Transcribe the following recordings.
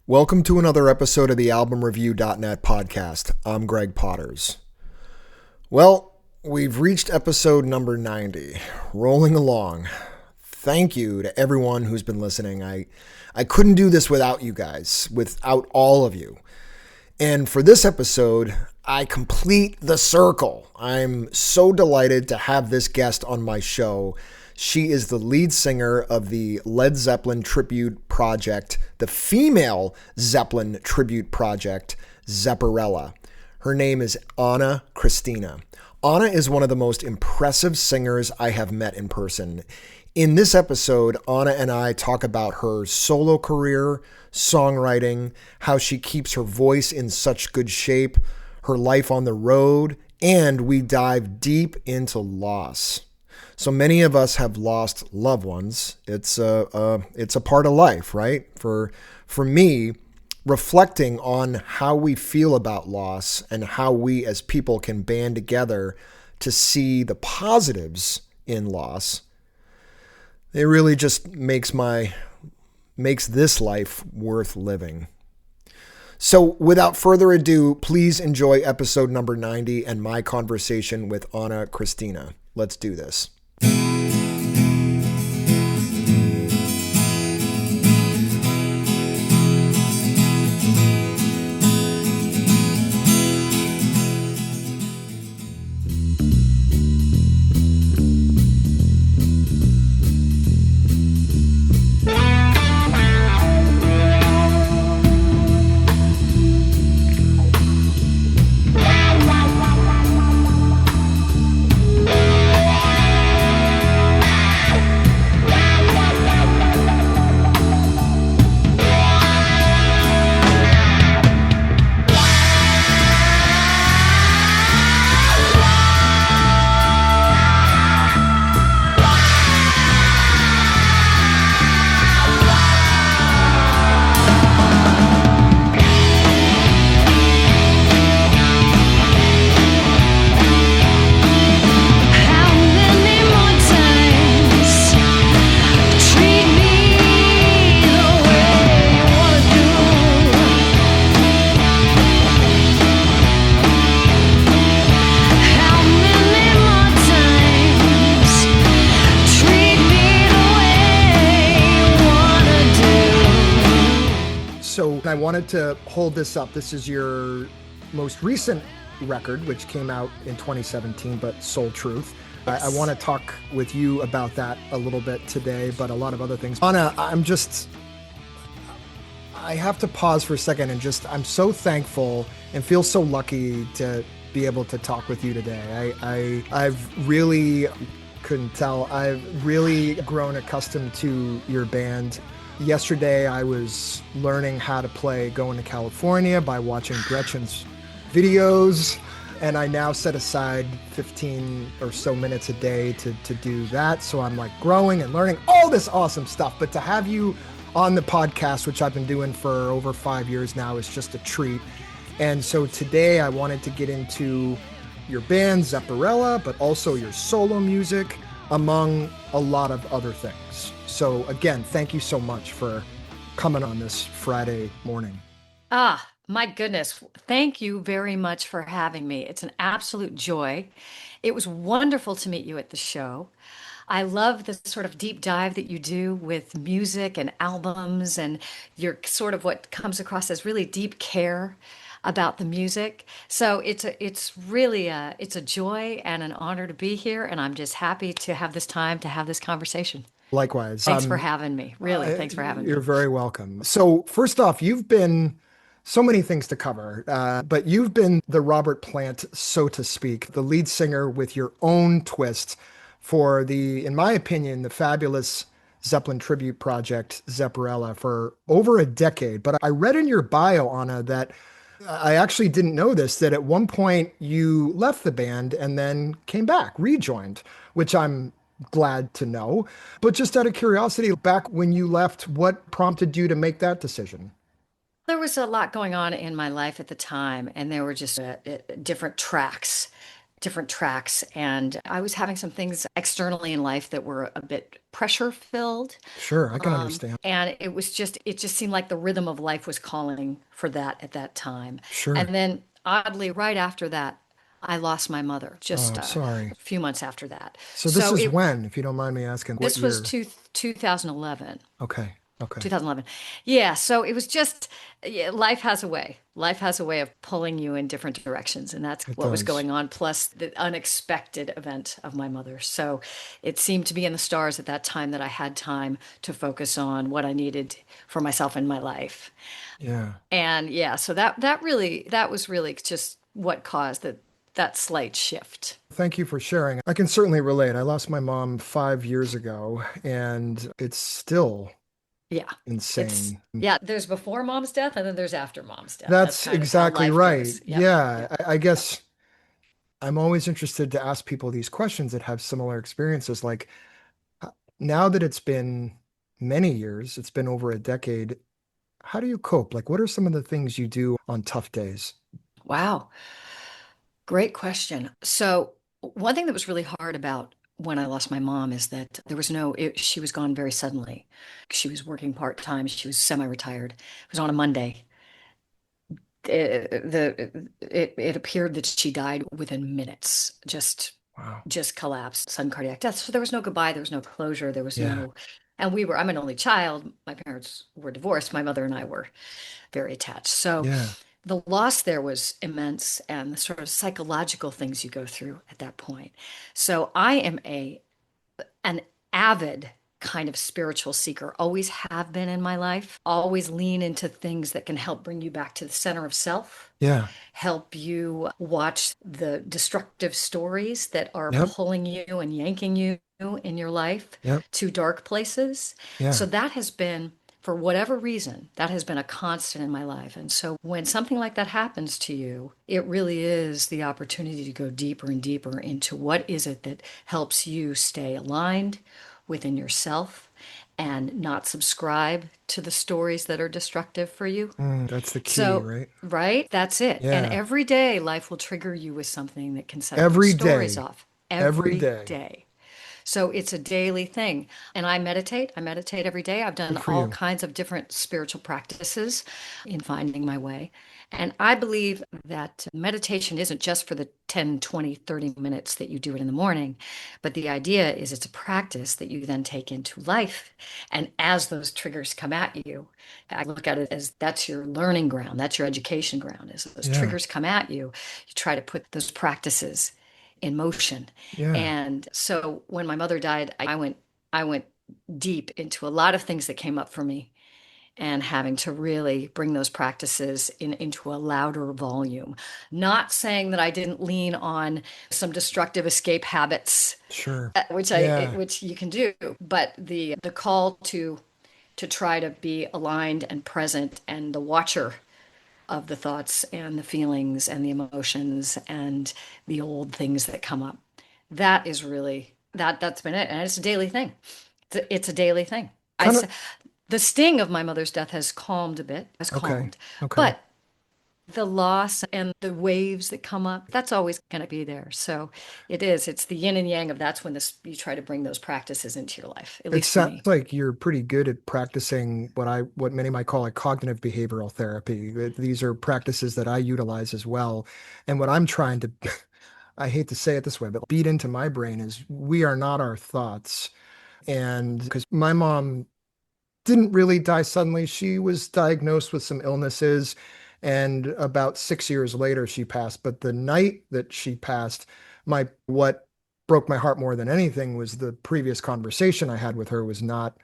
Welcome to another episode of the AlbumReview.net podcast. I'm Greg Potters. Well, we've reached episode number 90, rolling along. Thank you to everyone who's been listening. I couldn't do this without you guys, without all of you. And for this episode, I complete the circle. I'm so delighted to have this guest on my show. She is the lead singer of the Led Zeppelin Tribute project, the FEMALE Zeppelin Tribute project, Zepparella. Her name is Anna Kristina. Anna is one of the most impressive singers I have met in person. In this episode, Anna and I talk about her solo career, songwriting, how she keeps her voice in such good shape, her life on the road, and we dive deep into loss. So many of us have lost loved ones. It's a part of life, right? For me, reflecting on how we feel about loss and how we as people can band together to see the positives in loss, it really just makes this life worth living. So without further ado, please enjoy episode number 90 and my conversation with Anna Kristina. Let's do this. I wanted to hold this up. This is your most recent record, which came out in 2017, but Soul Truth. Yes. I want to talk with you about that a little bit today, but a lot of other things. Anna, I have to pause for a second and I'm so thankful and feel so lucky to be able to talk with you today. I've really grown accustomed to your band. Yesterday, I was learning how to play Going to California by watching Gretchen's videos, and I now set aside 15 or so minutes a day to do that. So I'm like growing and learning all this awesome stuff. But to have you on the podcast, which I've been doing for over 5 years now, is just a treat. And so today I wanted to get into your band, Zepparella, but also your solo music, among a lot of other things. So again, thank you so much for coming on this Friday morning. My goodness. Thank you very much for having me. It's an absolute joy. It was wonderful to meet you at the show. I love the sort of deep dive that you do with music and albums, and your sort of what comes across as really deep care about the music. So it's really a joy and an honor to be here, and I'm just happy to have this time to have this conversation. Likewise. Thanks for having me. Really, thanks for having me. You're very welcome. So first off, you've been so many things to cover, but you've been the Robert Plant, so to speak, the lead singer with your own twist for in my opinion, the fabulous Zeppelin Tribute project, Zepparella, for over a decade. But I read in your bio, Anna, that I actually didn't know this, that at one point you left the band and then came back, rejoined, which I'm glad to know. But just out of curiosity, back when you left, what prompted you to make that decision? There was a lot going on in my life at the time, and there were just different tracks different tracks, and I was having some things externally in life that were a bit pressure filled. Sure, I can understand. And it just seemed like the rhythm of life was calling for that at that time. Sure. And then oddly, right after that, I lost my mother Oh, just I'm a sorry. few months after that. So this So is it when, if you don't mind me asking, what this was year? 2011. Okay. Okay. 2011. Yeah, so it was just, yeah, life has a way. Life has a way of pulling you in different directions, and that's It what was does. going on, plus the unexpected event of my mother. So it seemed to be in the stars at that time that I had time to focus on what I needed for myself in my life. Yeah. And yeah, so that was really just what caused that slight shift. Thank you for sharing. I can certainly relate. I lost my mom 5 years ago, and it's still Yeah. It's insane. yeah, there's before mom's death and then there's after mom's death. That's That's kind of how exactly life right. goes. Yep. Yeah. Yep. I guess I'm always interested to ask people these questions that have similar experiences. Like, now that it's been many years, it's been over a decade, how do you cope? Like, what are some of the things you do on tough days? Wow. Great question. So, one thing that was really hard about when I lost my mom is that there was she was gone very suddenly. She was working part-time. She was semi-retired. It was on a Monday. It appeared that she died within minutes, Wow. just collapsed, sudden cardiac death. So there was no goodbye, there was no closure, Yeah. and I'm an only child. My parents were divorced. My mother and I were very attached. So Yeah. the loss there was immense and the sort of psychological things you go through at that point. So I am an avid kind of spiritual seeker, always have been in my life, always lean into things that can help bring you back to the center of self, Yeah. help you watch the destructive stories that are Yep. pulling you and yanking you in your life Yep. to dark places. So Yeah. that has been, for whatever reason, that has been a constant in my life. And so when something like that happens to you, it really is the opportunity to go deeper and deeper into what is it that helps you stay aligned within yourself and not subscribe to the stories that are destructive for you. That's the key, So, right? right, that's it. And Yeah. every day, life will trigger you with something that can set those Every stories day. off. Every Every day. day. So it's a daily thing. And I meditate. I meditate every day. I've done Good for all you. kinds of different spiritual practices in finding my way. And I believe that meditation isn't just for the 10, 20, 30 minutes that you do it in the morning, but the idea is it's a practice that you then take into life. And as those triggers come at you, I look at it as that's your learning ground, that's your education ground. As those Yeah. triggers come at you, you try to put those practices in motion. Yeah. And so when my mother died, I went deep into a lot of things that came up for me and having to really bring those practices into a louder volume. Not saying that I didn't lean on some destructive escape habits, Sure. Yeah. which you can do, but the call to try to be aligned and present and the watcher of the thoughts and the feelings and the emotions and the old things that come up. That is really that's been it. And it's a daily thing. It's a daily thing. Kind of. The sting of my mother's death has calmed a bit, has Okay. calmed, Okay. but the loss and the waves that come up, that's always going to be there. So it's the yin and yang of that's when you try to bring those practices into your life, at It least for sounds me. like you're pretty good at practicing what many might call a cognitive behavioral therapy. These are practices that I utilize as well. And what I'm trying to, I hate to say it this way, but beat into my brain is we are not our thoughts. And because my mom didn't really die suddenly. She was diagnosed with some illnesses, and about 6 years later, she passed. But the night that she passed, what broke my heart more than anything was the previous conversation I had with her was not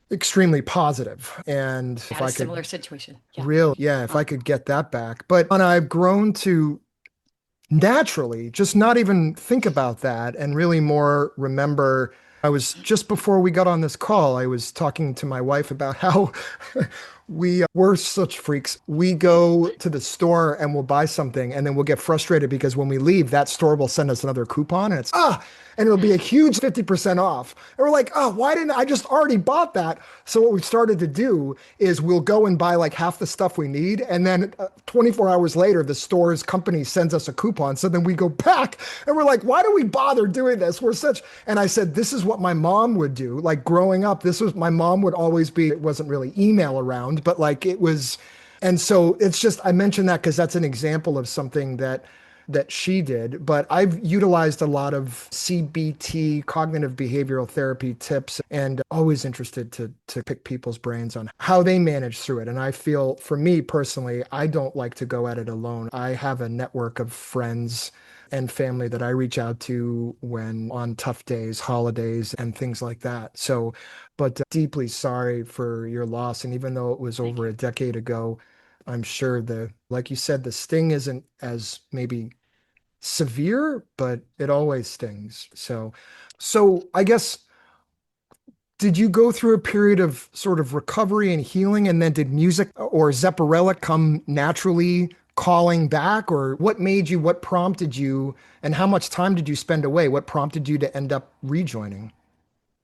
extremely positive. And I if had a I could similar situation. Yeah. really, yeah, if I could get that back. But and I've grown to naturally just not even think about that and really more remember. I was just before we got on this call, I was talking to my wife about how We're such freaks. We go to the store and we'll buy something and then we'll get frustrated because when we leave, that store will send us another coupon and and it'll be a huge 50% off. And we're like, why didn't I just already bought that? So what we've started to do is we'll go and buy like half the stuff we need. And then 24 hours later, the store's company sends us a coupon. So then we go back and we're like, why do we bother doing this? And I said, this is what my mom would do. Like growing up, my mom would always it wasn't really email around, but like it was. And so it's just, I mentioned that because that's an example of something that she did, but I've utilized a lot of CBT, cognitive behavioral therapy tips, and always interested to pick people's brains on how they manage through it. And I feel, for me personally, I don't like to go at it alone. I have a network of friends and family that I reach out to when on tough days, holidays, and things like that. So, but deeply sorry for your loss. And even though it was over a decade ago, I'm sure like you said, the sting isn't as maybe severe, but it always stings. So I guess, did you go through a period of sort of recovery and healing, and then did music or Zepparella come naturally calling back, or what prompted you, and how much time did you spend away? What prompted you to end up rejoining?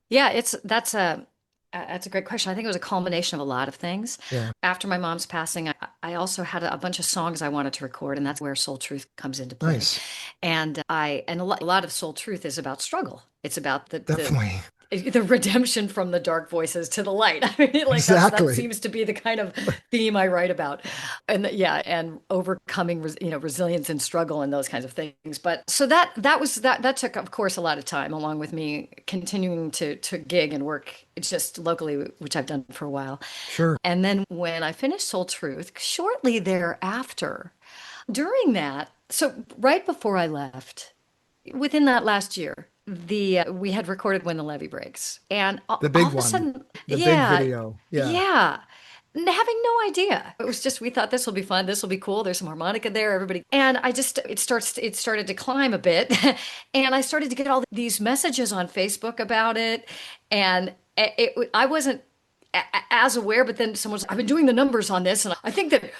Yeah, that's a great question. I think it was a culmination of a lot of things. Yeah. After my mom's passing, I also had a bunch of songs I wanted to record, and that's where Soul Truth comes into play. Nice. And a lot of Soul Truth is about struggle. It's about Definitely. the redemption from the dark voices to the light. I mean, like Exactly. that seems to be the kind of theme I write about, and and overcoming, resilience and struggle and those kinds of things. But so that took, of course, a lot of time, along with me continuing to gig and work just locally, which I've done for a while. Sure. And then when I finished Soul Truth, shortly thereafter, during that, so right before I left, within that last year, we had recorded When the Levee Breaks, and The big all of a one. sudden, The big video. Yeah. yeah, having no idea. It was just, we thought this will be fun, this will be cool. There's some harmonica there, everybody, and it started to climb a bit, and I started to get all these messages on Facebook about it, and I wasn't as aware, but then someone's, I've been doing the numbers on this, and I think that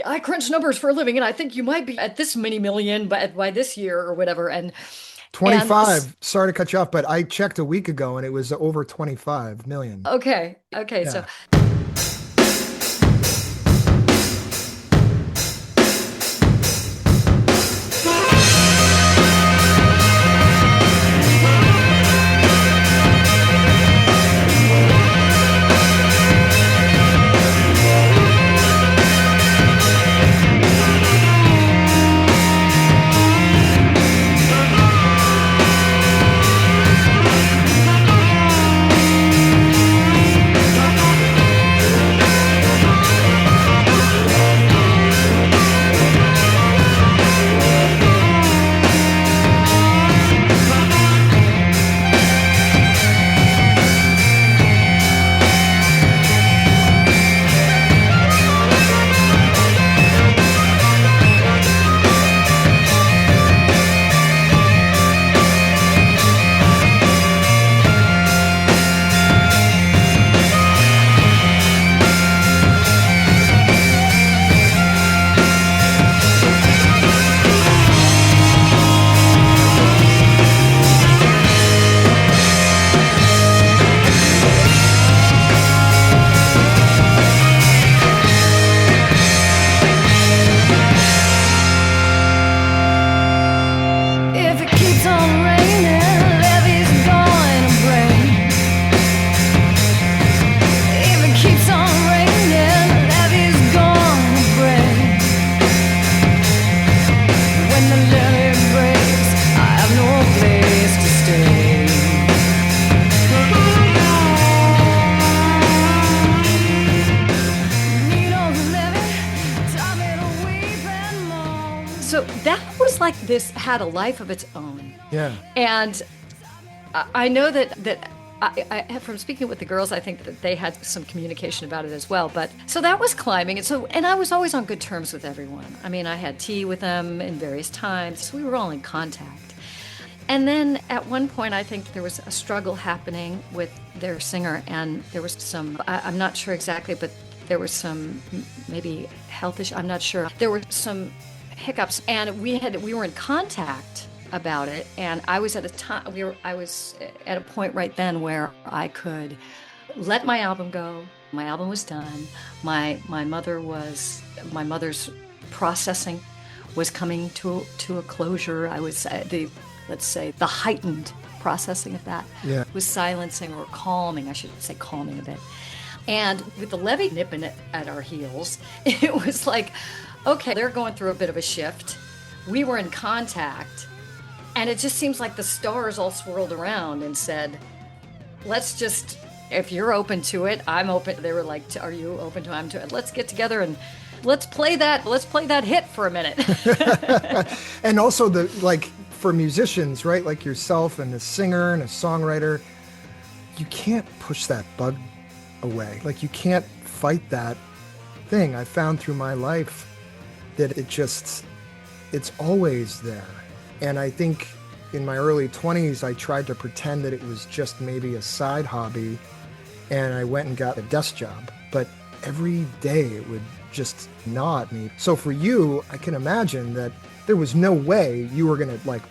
I crunch numbers for a living, and I think you might be at this many million by this year or whatever, and 25. Sorry to cut you off, but I checked a week ago and it was over 25 million. Okay. Yeah. So that was like, this had a life of its own. Yeah. And I know that I from speaking with the girls, I think that they had some communication about it as well. But so that was climbing, and I was always on good terms with everyone. I mean, I had tea with them in various times. So we were all in contact. And then at one point, I think there was a struggle happening with their singer, and there was some, I'm not sure exactly, but There was some maybe health issue. I'm not sure. There were some hiccups, and we were in contact about it. And I was at a point right then where I could let my album go. My album was done. My mother's processing was coming to a closure. I was let's say the heightened processing of that was silencing or calming. I should say calming a bit. And with the levee nipping at our heels, it was like, okay, they're going through a bit of a shift. We were in contact, and it just seems like the stars all swirled around and said, let's just, if you're open to it, I'm open. They were like, are you open to it? I'm to it. Let's get together and let's play that hit for a minute. And also for musicians, right? Like yourself and a singer and a songwriter, you can't push that bug away. Like you can't fight that thing. I found through my life that it's always there. And I think in my early 20s, I tried to pretend that it was just maybe a side hobby, and I went and got a desk job. But every day it would just gnaw at me. So for you, I can imagine that there was no way you were going to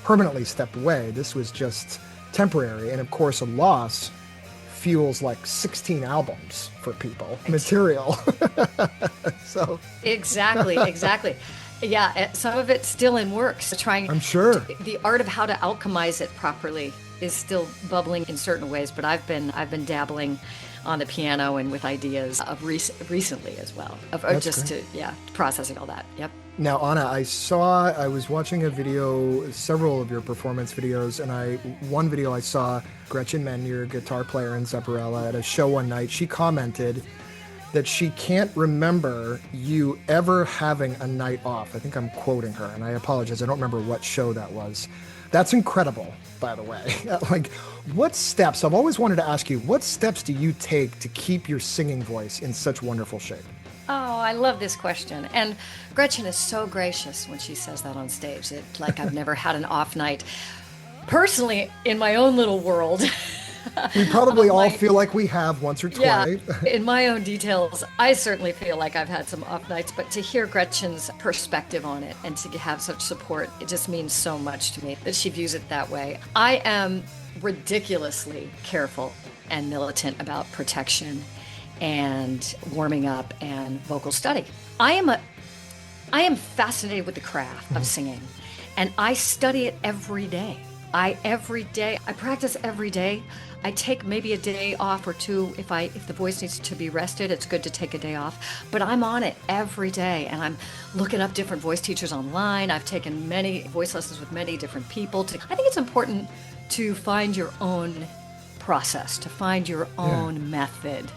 permanently step away. This was just temporary. And of course, a loss fuels 16 albums for people, material. So Exactly. Yeah, some of it's still in works. I'm sure. The art of how to alchemize it properly is still bubbling in certain ways, but I've been dabbling on the piano and with ideas of recently as well, processing all that. Yep. Now, Anna, I was watching a video, several of your performance videos, and one video I saw, Gretchen Menn, your guitar player in Zepparella, at a show one night, she commented that she can't remember you ever having a night off. I think I'm quoting her, and I apologize, I don't remember what show that was. That's incredible, by the way. What steps, I've always wanted to ask you, what steps do you take to keep your singing voice in such wonderful shape? Oh, I love this question. And Gretchen is so gracious when she says that on stage. It's like I've never had an off night. Personally, in my own little world, we probably all feel like we have once or twice. Yeah, in my own details, I certainly feel like I've had some off nights, but to hear Gretchen's perspective on it and to have such support, it just means so much to me that she views it that way. I am ridiculously careful and militant about protection and warming up and vocal study. I am fascinated with the craft of singing, and I study it every day. I practice every day. I take maybe a day off or two if the voice needs to be rested. It's good to take a day off, but I'm on it every day, and I'm looking up different voice teachers online. I've taken many voice lessons with many different people. I think it's important to find your own process, to find your own method.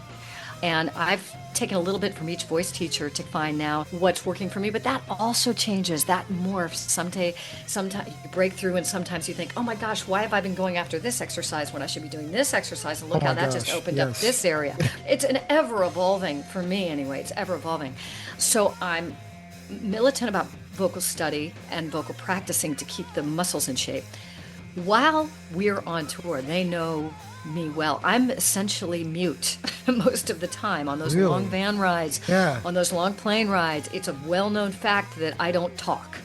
And I've taken a little bit from each voice teacher to find now what's working for me, but that also changes, that morphs. Sometimes you break through, and sometimes you think, oh my gosh, why have I been going after this exercise when I should be doing this exercise? And look how that just opened up this area. It's an ever-evolving, for me anyway, it's ever-evolving. So I'm militant about vocal study and vocal practicing to keep the muscles in shape. While we're on tour, they know me well. I'm essentially mute most of the time on those long van rides, on those long plane rides. It's a well-known fact that I don't talk,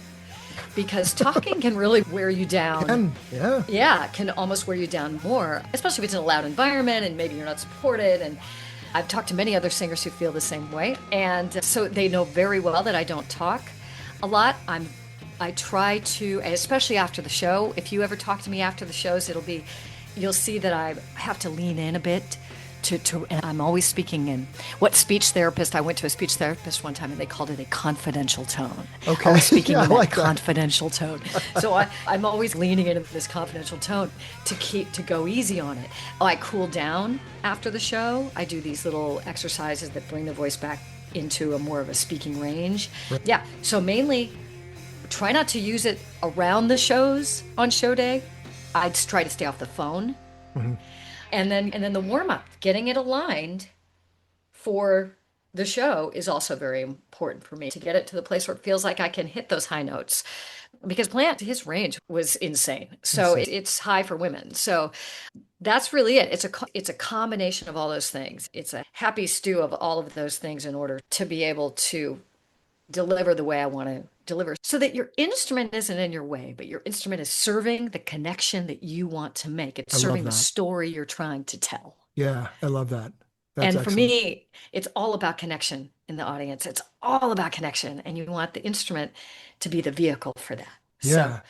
because talking can really wear you down. Can almost wear you down more, especially if it's in a loud environment and maybe you're not supported. And I've talked to many other singers who feel the same way, and so they know very well that I don't talk a lot. I try to, especially after the show. If you ever talk to me after the shows, you'll see that I have to lean in a bit and I'm always speaking in what speech therapist. I went to a speech therapist one time and they called it a confidential tone. Okay. I was speaking in that confidential tone. So I'm always leaning into this confidential tone to go easy on it. I cool down after the show. I do these little exercises that bring the voice back into a more of a speaking range. Right. Yeah. So mainly try not to use it around the shows on show day. I'd try to stay off the phone. Mm-hmm. And then the warm-up, getting it aligned for the show is also very important for me to get it to the place where it feels like I can hit those high notes. Because Plant, his range was insane. So Insane. it's high for women. So that's really it. It's a combination of all those things. It's a happy stew of all of those things in order to be able to deliver the way I want to deliver so that your instrument isn't in your way, but your instrument is serving the connection that you want to make. It's I love serving the that. story you're trying to tell. Yeah, I love that. That's And for excellent. me, it's all about connection in the audience. It's all about connection. And you want the instrument to be the vehicle for that. So, Yeah.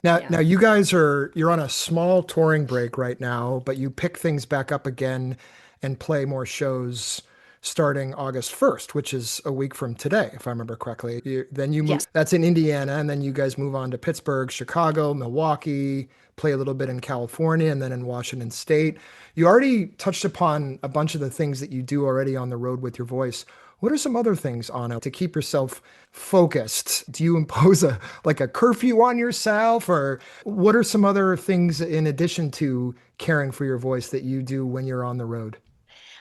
Now yeah. you guys you're on a small touring break right now, but you pick things back up again and play more shows starting August 1st, which is a week from today, if I remember correctly. Then you move, Yes. that's in Indiana, and then you guys move on to Pittsburgh, Chicago, Milwaukee, play a little bit in California, and then in Washington State. You already touched upon a bunch of the things that you do already on the road with your voice. What are some other things, Anna, to keep yourself focused? Do you impose a curfew on yourself, or what are some other things in addition to caring for your voice that you do when you're on the road?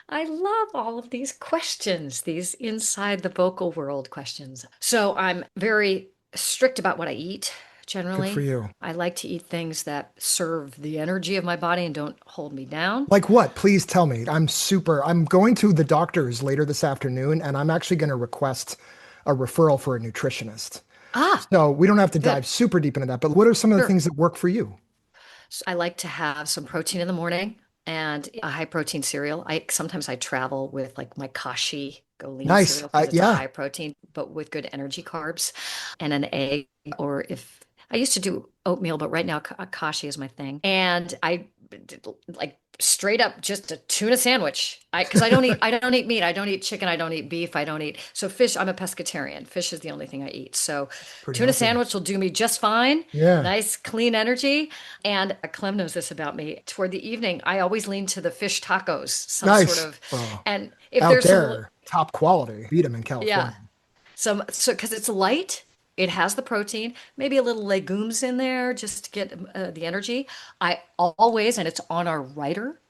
I love all of these questions, these inside the vocal world questions. So I'm very strict about what I eat Good for generally. you. I like to eat things that serve the energy of my body and don't hold me down. Like what? Please tell me. I'm going to the doctor's later this afternoon, and I'm actually going to request a referral for a nutritionist. Ah, So we don't have to good. dive super deep into that, but what are some of the Sure. things that work for you? So I like to have some protein in the morning and a high protein cereal. I sometimes I travel with like my Kashi Go Lean Nice. cereal because it's a Yeah. high protein, but with good energy carbs and an egg. Or if I used to do oatmeal, but right now Kashi is my thing. And I did, like straight up just a tuna sandwich. Because I don't eat meat. I don't eat chicken. I don't eat beef. I don't eat so fish. I'm a pescatarian. Fish is the only thing I eat. So Pretty tuna healthy. sandwich will do me just fine. Yeah. Nice, clean energy. And Clem knows this about me. Toward the evening, I always lean to the fish tacos, some sort Nice. of, Oh, and if out there's some, there, top quality. Beat them in yeah, California. so because it's light, it has the protein, maybe a little legumes in there just to get the energy. I always, and it's on our writer,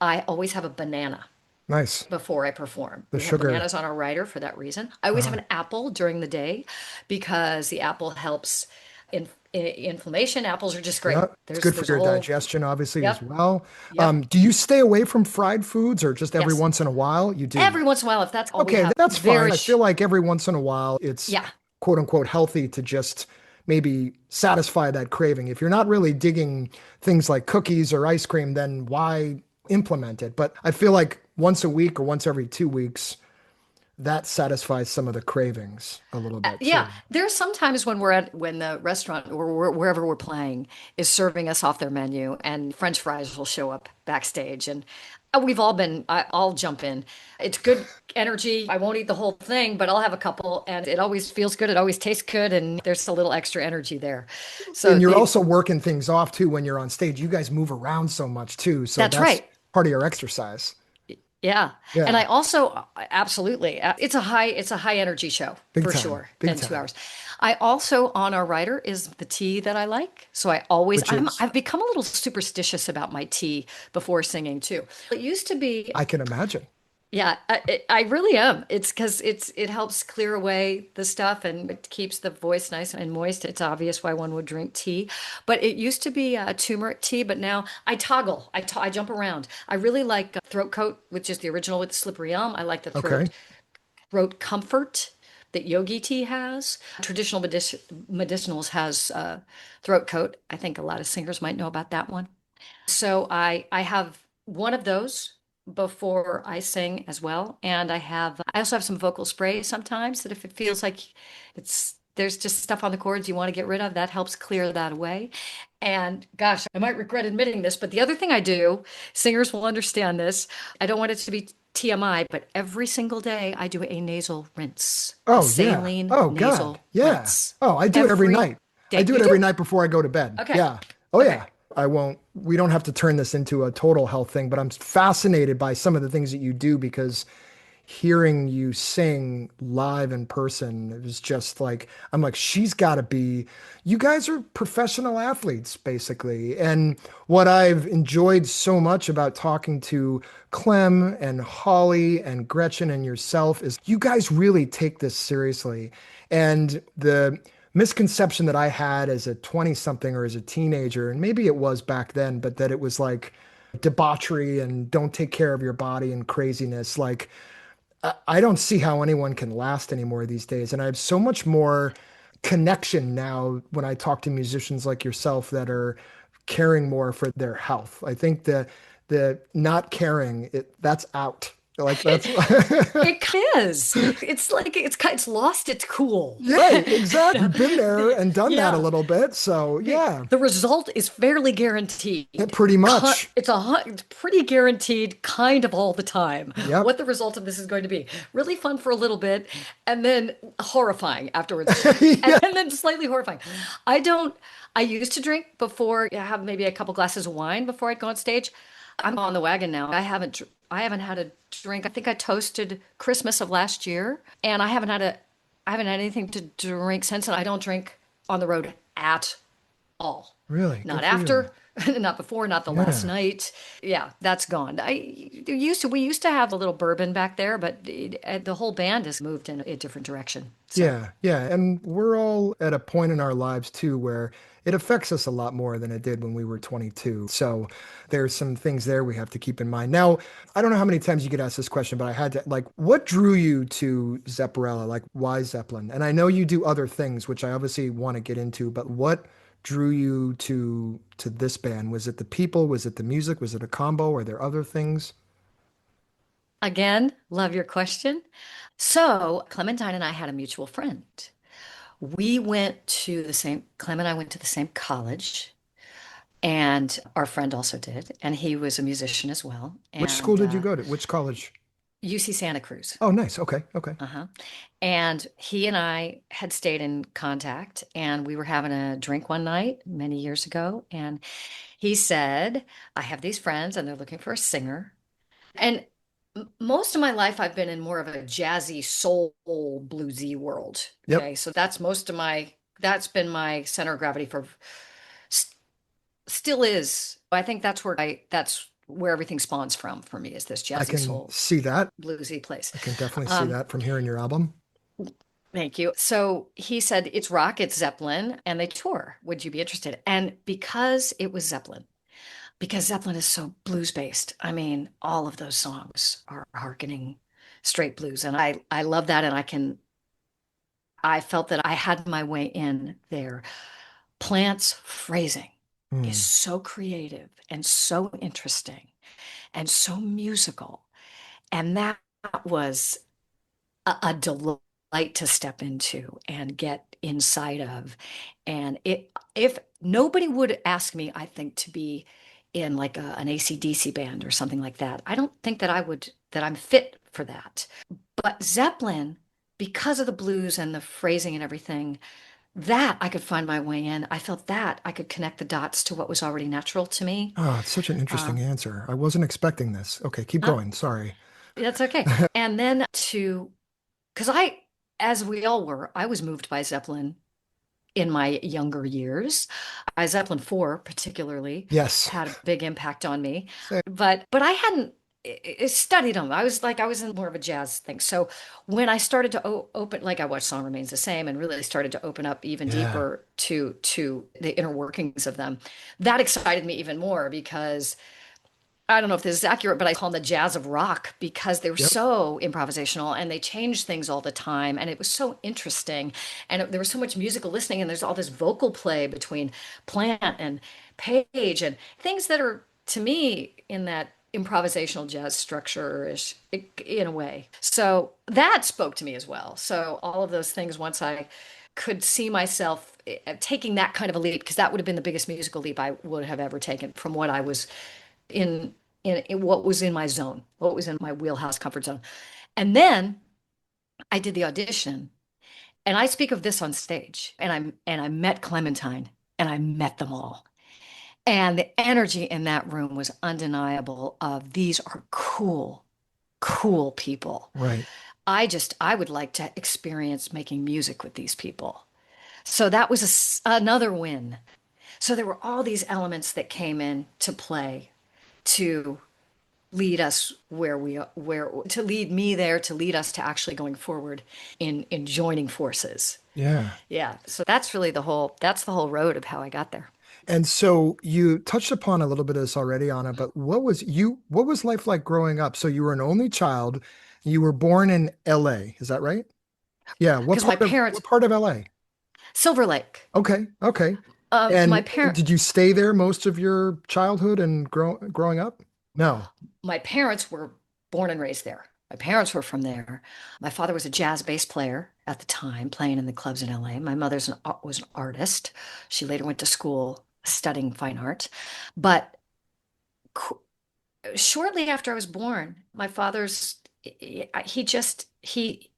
I always have a banana Nice. before I perform. The We have sugar. bananas on our writer for that reason. I always have Uh, an apple during the day because the apple helps inflammation. Apples are just great. yeah. It's good for There's a your whole, digestion, obviously, as yep, well. yep, Do you stay away from fried foods or just every yes. once in a while? You do. Every once in a while, if that's all we Okay, have, that's fine. very, I feel like every once in a while it's yeah. quote unquote healthy to just maybe satisfy that craving. If you're not really digging things like cookies or ice cream, then why implement it? But I feel like once a week or once every 2 weeks, that satisfies some of the cravings a little bit Yeah, too. there's sometimes when the restaurant or wherever we're playing is serving us off their menu, and French fries will show up backstage, and we've all been. I'll jump in. It's good energy. I won't eat the whole thing, but I'll have a couple, and it always feels good. It always tastes good, and there's a little extra energy there. So And you're the also working things off too when you're on stage. You guys move around so much too. So that's that's right. part of your exercise. Yeah. And I Yeah, also absolutely it's a high energy show big for time. sure Big in two time. hours. I also on our writer is the tea that I like. So I always Which is, I've become a little superstitious about my tea before singing too. It used to be I can imagine. yeah, I really am. It's because it helps clear away the stuff and it keeps the voice nice and moist. It's obvious why one would drink tea, but it used to be turmeric tea. But now I toggle. I jump around. I really like throat coat, which is the original with the slippery elm. I like the Okay. throat comfort that yogi tea has. Traditional medicinals has throat coat. I think a lot of singers might know about that one. So I have one of those before I sing as well. And I also have some vocal spray sometimes that if it feels like there's just stuff on the cords you want to get rid of, that helps clear that away. And gosh, I might regret admitting this, but the other thing I do, singers will understand this. I don't want it to be TMI, but every single day I do a nasal rinse, a Oh, yeah. saline Oh, God. nasal Yeah. rinse Oh, I do it every every night. I day. do You it every do? night before I go to bed. Okay. Yeah. Oh, Okay. yeah. We don't have to turn this into a total health thing, but I'm fascinated by some of the things that you do because hearing you sing live in person, it was just like, I'm like, she's got to be, you guys are professional athletes, basically. And what I've enjoyed so much about talking to Clem and Holly and Gretchen and yourself is you guys really take this seriously. And the misconception that I had as a 20 something or as a teenager, and maybe it was back then, but that it was like debauchery and don't take care of your body and craziness. Like, I don't see how anyone can last anymore these days. And I have so much more connection now when I talk to musicians like yourself that are caring more for their health. I think the not caring, that's out. Like that's It is. It's like it's lost its cool. right, exactly. Been there and done that a Yeah. little bit. So yeah, The result is fairly guaranteed. pretty much. It's pretty guaranteed kind of all the time Yep. what the result of this is going to be. Really fun for a little bit and then horrifying afterwards. And, Yeah. and then slightly horrifying. I don't, I used to drink before, I have maybe a couple glasses of wine before I'd go on stage. I'm on the wagon now. I haven't had a drink. I think I toasted Christmas of last year and I haven't had anything to drink since, and I don't drink on the road at all. Really, Not good for you. after, not before, not the last Yeah. night. Yeah, that's gone. We used to have a little bourbon back there, but the whole band has moved in a different direction. So, Yeah, yeah. And we're all at a point in our lives too where it affects us a lot more than it did when we were 22. So there's some things there we have to keep in mind. Now, I don't know how many times you get asked this question, but I had to like, what drew you to Zepparella? Like, why Zeppelin? And I know you do other things, which I obviously want to get into, but what drew you to this band? Was it the people? Was it the music? Was it a combo? Were there other things? again, love your question. So, Clementine and I had a mutual friend. Clem and I went to the same college, and our friend also did, and he was a musician as well. Which school And did you go to? Which college? UC Santa Cruz. Oh, nice. Okay, okay. Uh-huh. And he and I had stayed in contact, and we were having a drink one night many years ago. And he said, I have these friends, and they're looking for a singer. And most of my life, I've been in more of a jazzy, soul, bluesy world. Yep. Okay. So that's been my center of gravity s- still is. I think that's where everything spawns from for me is this I jazzy can soul, see that. bluesy place. I can definitely see Um, that from hearing your album. Thank you. So he said, it's rock, it's Zeppelin, and they tour. Would you be interested? And because Zeppelin is so blues based, I mean, all of those songs are harkening straight blues. And I love that. And I felt that I had my way in there. Plant's phrasing is Hmm. so creative and so interesting and so musical. And that was a delight to step into and get inside of. And if nobody would ask me, I think, to be in like an AC/DC band or something like that, I don't think that I'm fit for that. But Zeppelin, because of the blues and the phrasing and everything, that I could find my way in. I felt that I could connect the dots to what was already natural to me. Oh, it's such an Uh, interesting answer. I wasn't expecting this. Okay, keep uh, going. Sorry. that's okay. And then because as we all were, I was moved by Zeppelin in my younger years. Zeppelin 4 particularly Yes. had a big impact on me. Say- But I hadn't studied them. I was in more of a jazz thing. So when I started to open, like I watched Song Remains the Same and really started to open up even Yeah. deeper to the inner workings of them, that excited me even more because I don't know if this is accurate, but I call them the jazz of rock because they were Yep. so improvisational and they changed things all the time. And it was so interesting. And there was so much musical listening, and there's all this vocal play between Plant and Page and things that are, to me, in that improvisational jazz structure ish in a way. So that spoke to me as well. So all of those things, once I could see myself taking that kind of a leap, because that would have been the biggest musical leap I would have ever taken from what I was in in what was in my zone, what was in my wheelhouse comfort zone. And then I did the audition, and I speak of this on stage, and I met Clementine, and I met them all. And the energy in that room was undeniable of these are cool, cool people. Right. I would like to experience making music with these people. So that was another win. So there were all these elements that came in to play to lead us where to lead me there, to lead us to actually going forward in joining forces. Yeah. Yeah. So that's the whole road of how I got there. And so you touched upon a little bit of this already, Anna, but what was life like growing up? So you were an only child. You were born in LA, is that right? Yeah. Because my What parents, part of LA? Silver Lake. Okay. Okay. My And parent did you stay there most of your childhood and growing up? No. my parents were born and raised there. My parents were from there. My father was a jazz bass player at the time, playing in the clubs in LA. My was an artist. She later went to school studying fine art. But qu- shortly after I was born, my father's he just he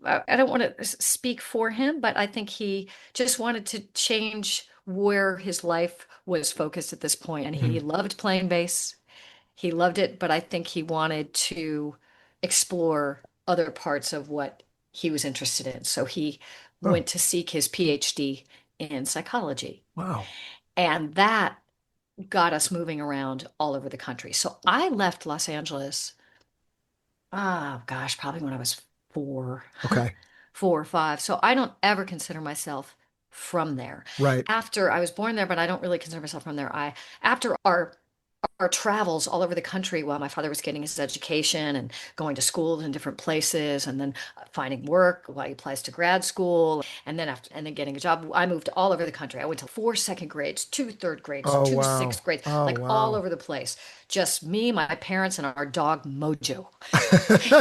I don't want to speak for him, but I think he just wanted to change where his life was focused at this point. And he Mhm. loved playing bass. He loved it, but I think he wanted to explore other parts of what he was interested in. So he Oh, went to seek his PhD in psychology. wow. And that got us moving around all over the country. So I left Los Angeles, oh gosh, probably when I was four, Okay. 4 or 5. So I don't ever consider myself from there. Right. After I was born there, but I don't really consider myself from there. After our travels all over the country while my father was getting his education and going to school in different places and then finding work while he applies to grad school and then getting a job. I moved all over the country. I went to 4 second grades, 2 third grades, Oh, two wow. sixth grades, Oh, like all wow. over the place. Just me, my parents, and our dog Mojo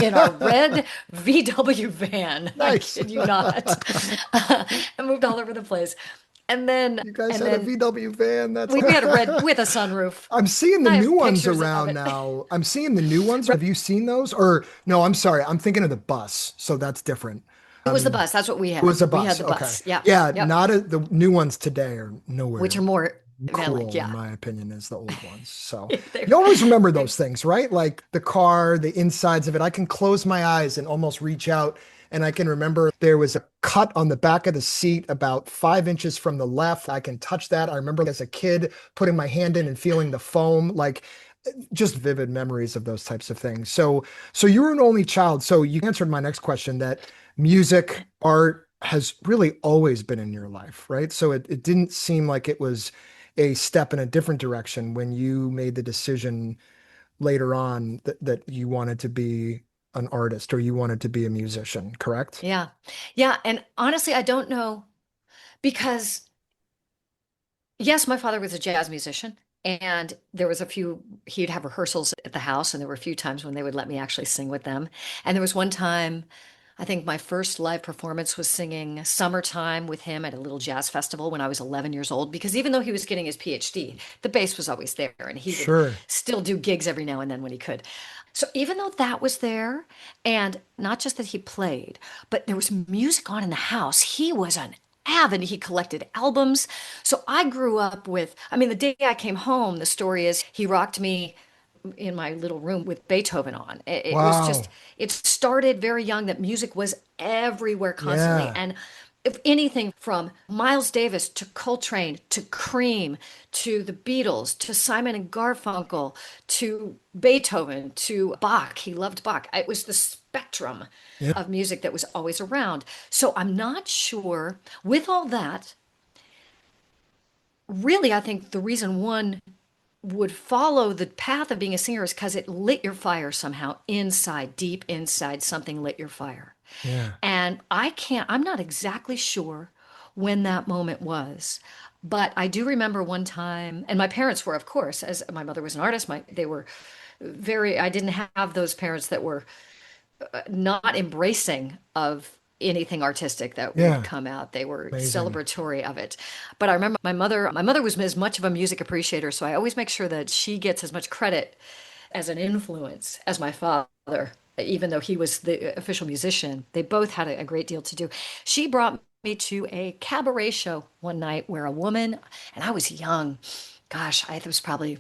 in our red VW van. I Nice. kid you not. I moved all over the place. And then You guys and had a then VW van. That's we had a red with a sunroof. I'm seeing the I new have ones pictures of around it. now. I'm seeing the new ones. Have you seen those? Or no, I'm sorry. I'm thinking of the bus. So that's different. It was the Um, bus. That's what we it was had. a We had bus. the Okay. bus. Yeah. Yeah, Yep. not the new ones today are Which nowhere are more van-like. cool, in Yeah. my opinion, as the old ones. So They, you always remember they, those things, right? Like the car, the insides of it. I can close my eyes and almost reach out. And I can remember there was a cut on the back of the seat about 5 inches from the left. I can touch that. I remember as a kid putting my hand in and feeling the foam, like just vivid memories of those types of things. So you were an only child. So you answered my next question that music, art has really always been in your life, right? So it didn't seem like it was a step in a different direction when you made the decision later on that you wanted to be an artist or you wanted to be a musician, correct? yeah. Yeah. And honestly, I don't know because yes, my father was a jazz musician, and there was a few, he'd have rehearsals at the house, and there were a few times when they would let me actually sing with them. And there was one time, I think my first live performance was singing Summertime with him at a little jazz festival when I was 11 years old, because even though he was getting his PhD, the bass was always there, and he would Sure. still do gigs every now and then when he could. So even though that was there, and not just that he played, but there was music on in the house, he was an avid, he collected albums. So I grew up with, I mean, the day I came home, the story is he rocked me in my little room with Beethoven on. It was just, Wow. it started very young that music was everywhere constantly. Yeah. And if anything from Miles Davis to Coltrane to Cream to the Beatles to Simon and Garfunkel to Beethoven to Bach. He loved Bach. It was the spectrum Yeah. of music that was always around. So I'm not sure with all that, really, I think the reason one would follow the path of being a singer is because it lit your fire somehow inside, deep inside, something lit your fire. Yeah. And I'm not exactly sure when that moment was, but I do remember one time, and my parents were, of course, as my mother was an artist, they were I didn't have those parents that were not embracing of anything artistic that would Yeah. come out. They were Amazing. celebratory of it. But I remember my mother was as much of a music appreciator, so I always make sure that she gets as much credit as an influence as my father, even though he was the official musician. They both had a great deal to do. She brought me to a cabaret show one night where a woman, and I was young, gosh, I was probably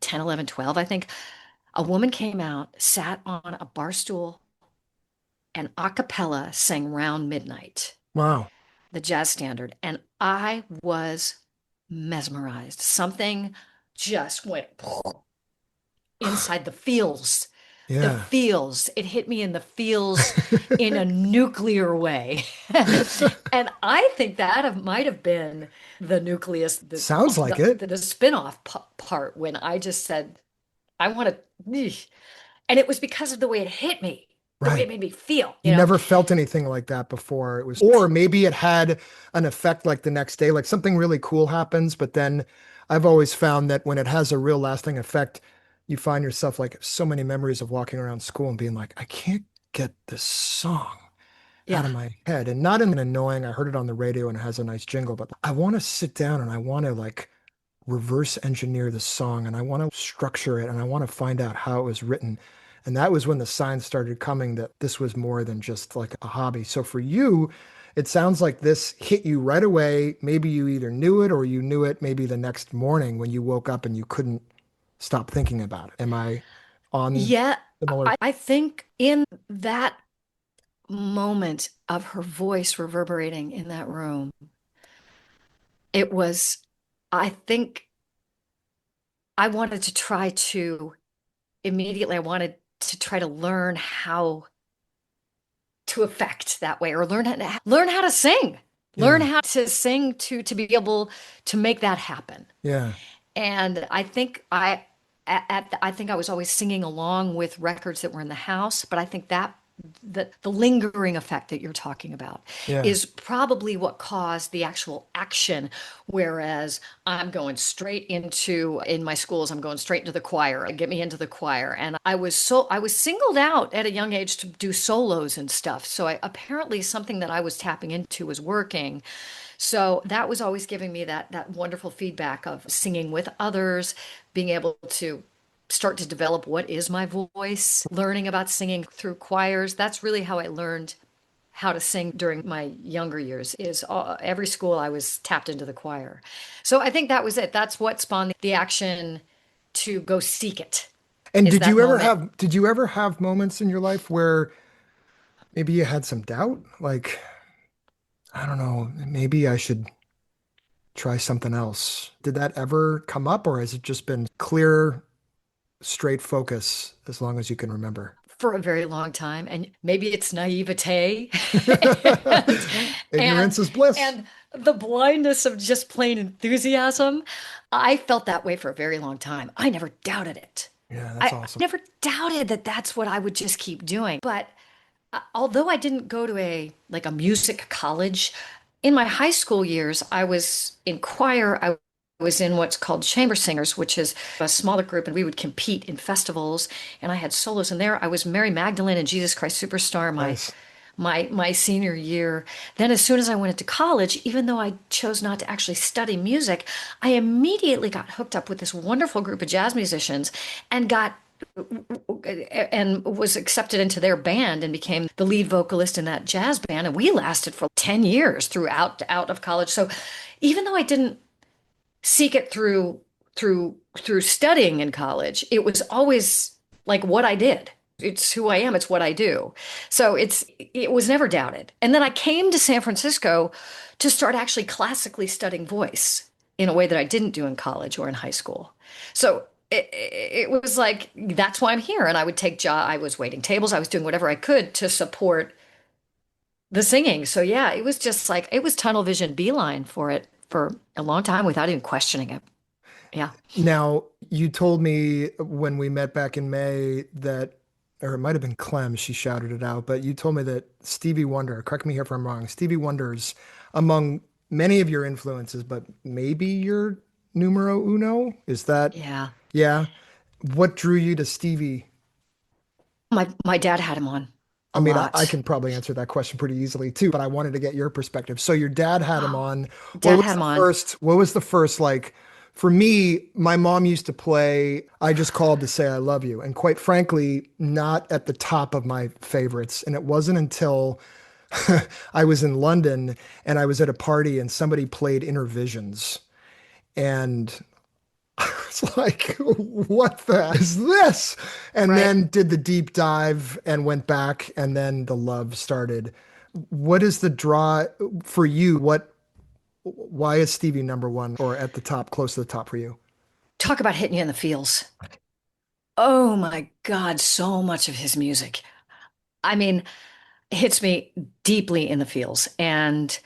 10, 11, 12, I think. A woman came out, sat on a bar stool, and a cappella sang Round Midnight, Wow. the jazz standard. And I was mesmerized. Something just went inside the feels. The Yeah. feels. It hit me in the feels in a nuclear way. And I think that might have been the nucleus, Sounds like it. the spin-off part when I just said, I want to, and it was because of the way it hit me, the way it Right. made me feel, You never felt anything like that before. It was, or maybe it had an effect like the next day, like something really cool happens. But then I've always found that when it has a real lasting effect, you find yourself like so many memories of walking around school and being like, I can't get this song out Yeah. of my head. And not in an annoying, I heard it on the radio and it has a nice jingle, but I want to sit down and I want to like reverse engineer the song and I want to structure it and I want to find out how it was written. And that was when the signs started coming that this was more than just like a hobby. So for you, it sounds like this hit you right away. Maybe you either knew it or you knew it maybe the next morning when you woke up and you couldn't stop thinking about it. Am I on Yeah. similar? I think in that moment of her voice reverberating in that room, it was, I think I wanted to try to immediately, I wanted to try to learn how to affect that way or learn how to sing. Learn Yeah. how to sing to be able to make that happen. Yeah. And I think I think I was always singing along with records that were in the house, but I think that the lingering effect that you're talking about Yeah. is probably what caused the actual action. Whereas I'm going straight into in my schools, I'm going straight into the choir. Get me into the choir, and I was singled out at a young age to do solos and stuff. So apparently something that I was tapping into was working. So that was always giving me that wonderful feedback of singing with others, being able to start to develop what is my voice, learning about singing through choirs. That's really how I learned how to sing during my younger years is every school I was tapped into the choir. So I think that was it. That's what spawned the action to go seek it. And Is that moment. did you ever have moments in your life where maybe you had some doubt? Like, I don't know, maybe I should try something else. Did that ever come up, or has it just been clear, straight focus as long as you can remember? For a very long time, and maybe it's naivete and, and Ignorance is bliss. and the blindness of just plain enthusiasm. I felt that way for a very long time. I never doubted it. Yeah, that's I awesome. never doubted that that's what I would just keep doing. But although I didn't go to a like a music college, in my high school years, I was in choir. I was in what's called chamber singers, which is a smaller group, and we would compete in festivals. And I had solos in there. I was Mary Magdalene and Jesus Christ Superstar Nice. my senior year. Then as soon as I went into college, even though I chose not to actually study music, I immediately got hooked up with this wonderful group of jazz musicians and got and was accepted into their band and became the lead vocalist in that jazz band. And we lasted for 10 years throughout out of college. So even though I didn't seek it through studying in college, it was always like what I did. It's who I am, it's what I do. So it was never doubted. And then I came to San Francisco to start actually classically studying voice in a way that I didn't do in college or in high school. So it was like that's why I'm here. And I would take job. I was waiting tables. I was doing whatever I could to support the singing. So yeah, it was just like it was tunnel vision beeline for it for a long time without even questioning it. Yeah. Now, you told me when we met back in May that, or it might have been Clem, she shouted it out, but you told me that Stevie Wonder, correct me here if I'm wrong, Stevie Wonder's among many of your influences, but maybe your numero uno? Is that, Yeah. yeah? What drew you to Stevie? My dad had him on I a mean, I lot. can probably answer that question pretty easily too, but I wanted to get your perspective. So your dad had him on. Dad had him on. What was the first like for me, my mom used to play I Just Called to Say I Love You. And quite frankly, not at the top of my favorites. And it wasn't until I was in London and I was at a party and somebody played Inner Visions. And It's like, what the is this? And Right. then did the deep dive and went back, and then the love started. What is the draw for you? Why is Stevie number one or at the top, close to the top for you? Talk about hitting you in the feels. Oh my God, so much of his music. I mean, hits me deeply in the feels. And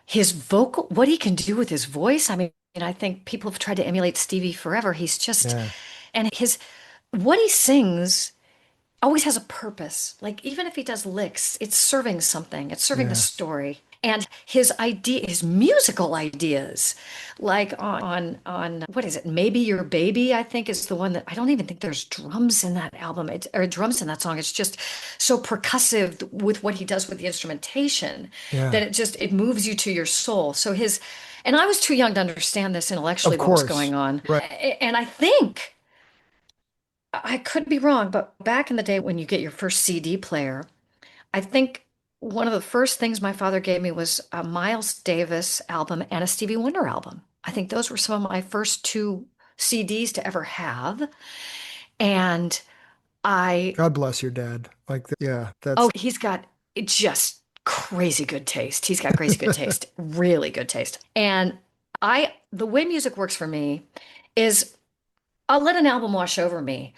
his vocal, what he can do with his voice. I mean, I think people have tried to emulate Stevie forever. He's just, Yeah, and what he sings always has a purpose. Like even if he does licks, it's serving something. It's serving the yeah, story. And his musical ideas, like on what is it? Maybe Your Baby, I think is the one that I don't even think there's drums in that album, or drums in that song. It's just so percussive with what he does with the instrumentation yeah. that it moves you to your soul. And I was too young to understand this Of intellectually, what was course. going on. Right. And I think I could be wrong, but back in the day when you get your first CD player, I think one of the first things my father gave me was a Miles Davis album and a Stevie Wonder album. I think those were some of my first two CDs to ever have. And I, God bless your dad. Yeah, oh, that's he's got just crazy good taste. He's got crazy good taste, really good taste. And the way music works for me is I'll let an album wash over me,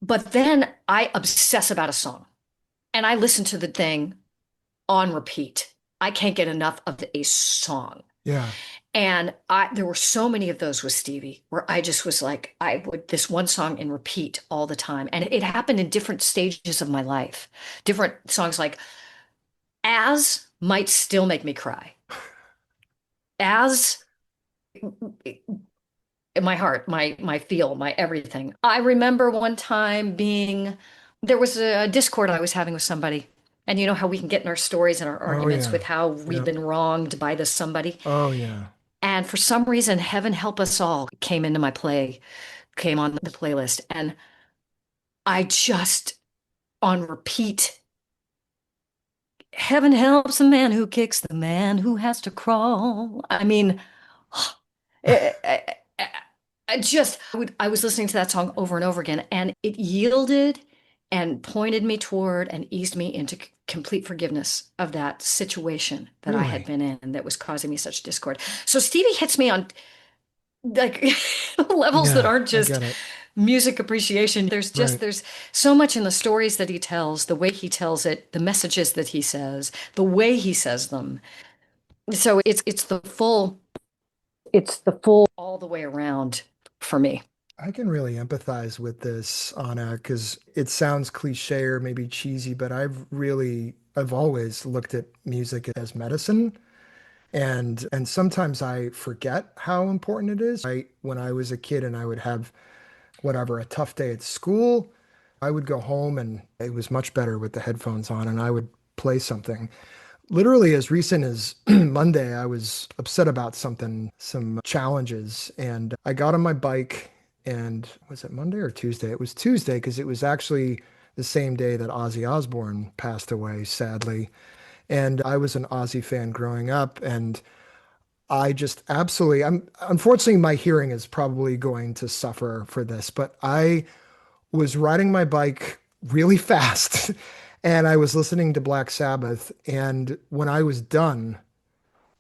but then I obsess about a song and I listen to the thing on repeat. I can't get enough of a song. yeah. And there were so many of those with Stevie where I just was like, I would this one song in repeat all the time. And it happened in different stages of my life. Different songs like As might still make me cry. As my heart, my feel, my everything. I remember one time there was a discord I was having with somebody. And you know how we can get in our stories and our Oh arguments yeah. with how we've Yep. been wronged by this somebody. Oh yeah. And for some reason, Heaven Help Us All came on the playlist. And I just on repeat, Heaven helps the man who kicks the man who has to crawl. I mean, I, I was listening to that song over and over again, and it yielded and pointed me toward and eased me into complete forgiveness of that situation that I had Really? been in that was causing me such discord. So Stevie hits me on like levels that Yeah, aren't I just get it. music appreciation. Right. There's so much in the stories that he tells, the way he tells it, the messages that he says, the way he says them. So it's the full all the way around for me. I can really empathize with this, Anna, because it sounds cliche or maybe cheesy, but I've always looked at music as medicine. And sometimes I forget how important it is. When I was a kid and I would have whatever, a tough day at school, I would go home and it was much better with the headphones on and I would play something. Literally as recent as Monday, I was upset about something, some challenges, and I got on my bike and was it Monday or Tuesday? It was Tuesday because it was actually the same day that Ozzy Osbourne passed away, sadly. And I was an Ozzy fan growing up, and I just absolutely, unfortunately, my hearing is probably going to suffer for this, but I was riding my bike really fast and I was listening to Black Sabbath. And when I was done,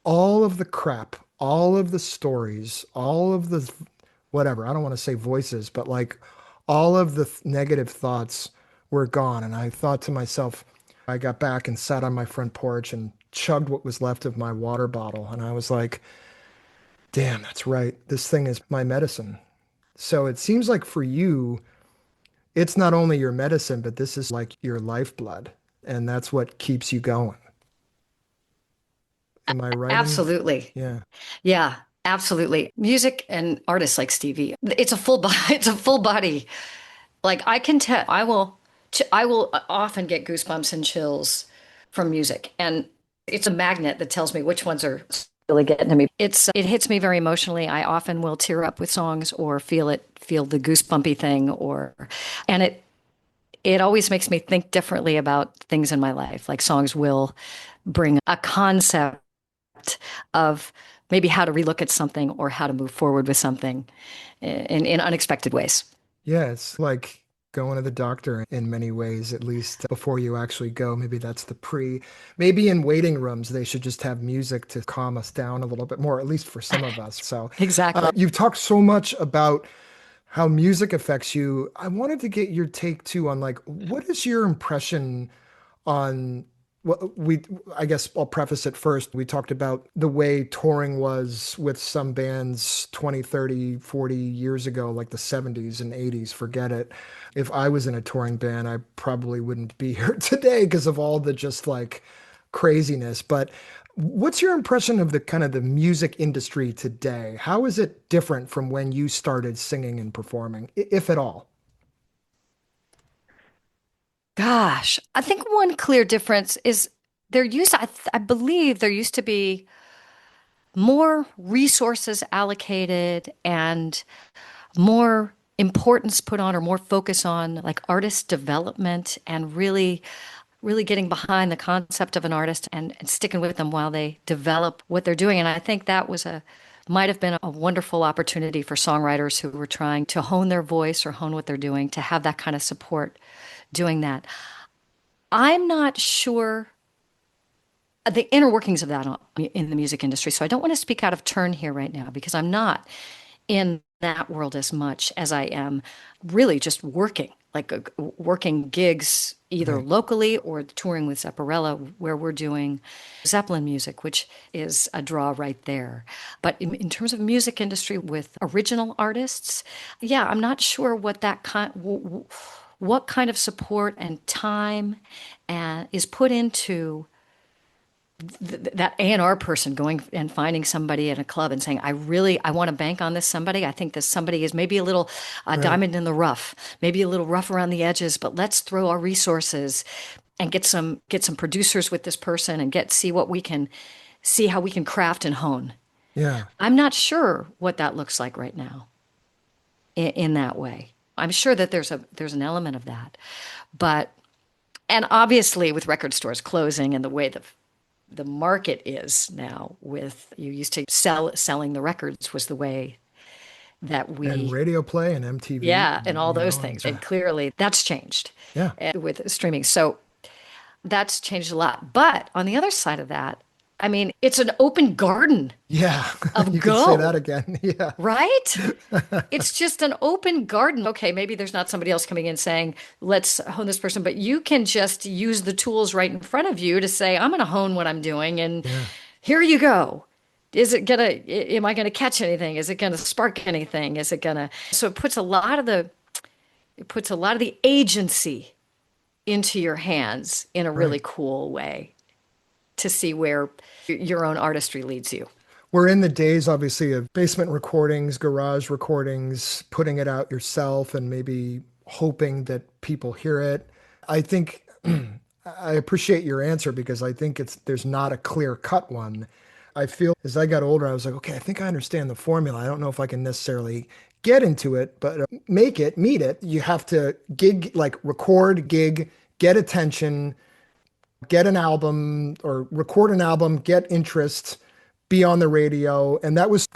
all of the crap, all of the stories, all of the whatever, I don't want to say voices, but like all of the negative thoughts were gone. And I thought to myself, I got back and sat on my front porch and chugged what was left of my water bottle. And I was like, damn, that's right. This thing is my medicine. So it seems like for you, it's not only your medicine, but this is like your lifeblood. And that's what keeps you going. Am I right in? Absolutely. Yeah. Yeah, absolutely. Music and artists like Stevie, it's a full body, it's a full body. Like I can tell, I will often get goosebumps and chills from music, and it's a magnet that tells me which ones are really getting to me. It hits me very emotionally. I often will tear up with songs or feel the goosebumpy thing, and it always makes me think differently about things in my life. Like songs will bring a concept of maybe how to relook at something or how to move forward with something in unexpected ways. Yeah, it's like going to the doctor in many ways, at least before you actually go. Maybe that's the pre. Maybe in waiting rooms, they should just have music to calm us down a little bit more, at least for some of us. So, Exactly. you've talked so much about how music affects you. I wanted to get your take too on like, what is your impression on what we, I guess I'll preface it first. We talked about the way touring was with some bands 20, 30, 40 years ago, like the 70s and 80s. Forget it. If I was in a touring band, I probably wouldn't be here today because of all the just like craziness. But what's your impression of the kind of the music industry today? How is it different from when you started singing and performing, if at all? Gosh, I think one clear difference is I believe there used to be more resources allocated and more importance put on or more focus on like artist development and really getting behind the concept of an artist and sticking with them while they develop what they're doing. And I think that might have been a wonderful opportunity for songwriters who were trying to hone their voice or hone what they're doing to have that kind of support doing that. I'm not sure the inner workings of that in the music industry. So I don't want to speak out of turn here right now because I'm not in that world as much as I am really just working, like working gigs either Right. locally or touring with Zepparella, where we're doing Zeppelin music, which is a draw right there. But in terms of music industry with original artists, yeah, I'm not sure what kind of support and time is put into that A&R person going and finding somebody at a club and saying, I want to bank on this somebody. I think this somebody is maybe a little Right. diamond in the rough, maybe a little rough around the edges, but let's throw our resources and get some producers with this person and see how we can craft and hone. Yeah. I'm not sure what that looks like right now in that way. I'm sure that there's an element of that, but and obviously with record stores closing and the way the market is now with you used to selling the records was the way that And we radio play and MTV, yeah and all those and things and clearly that's changed yeah. with streaming so that's changed a lot but on the other side of that I mean it's an open garden Yeah. of You could say go that again. Yeah. right it's just an open garden. Okay, maybe there's not somebody else coming in saying, let's hone this person, but you can just use the tools right in front of you to say, I'm going to hone what I'm doing, and Yeah. here you go. Am I gonna catch anything? Is it gonna spark anything? So it puts a lot of the agency into your hands in a Right. really cool way to see where your own artistry leads you. We're in the days, obviously, of basement recordings, garage recordings, putting it out yourself and maybe hoping that people hear it. I think I appreciate your answer because I think there's not a clear cut one. I feel as I got older, I was like, okay, I think I understand the formula. I don't know if I can necessarily get into it, but make it, meet it. You have to gig, like record, gig, get attention, get an album or record an album, get interest, be on the radio, and that was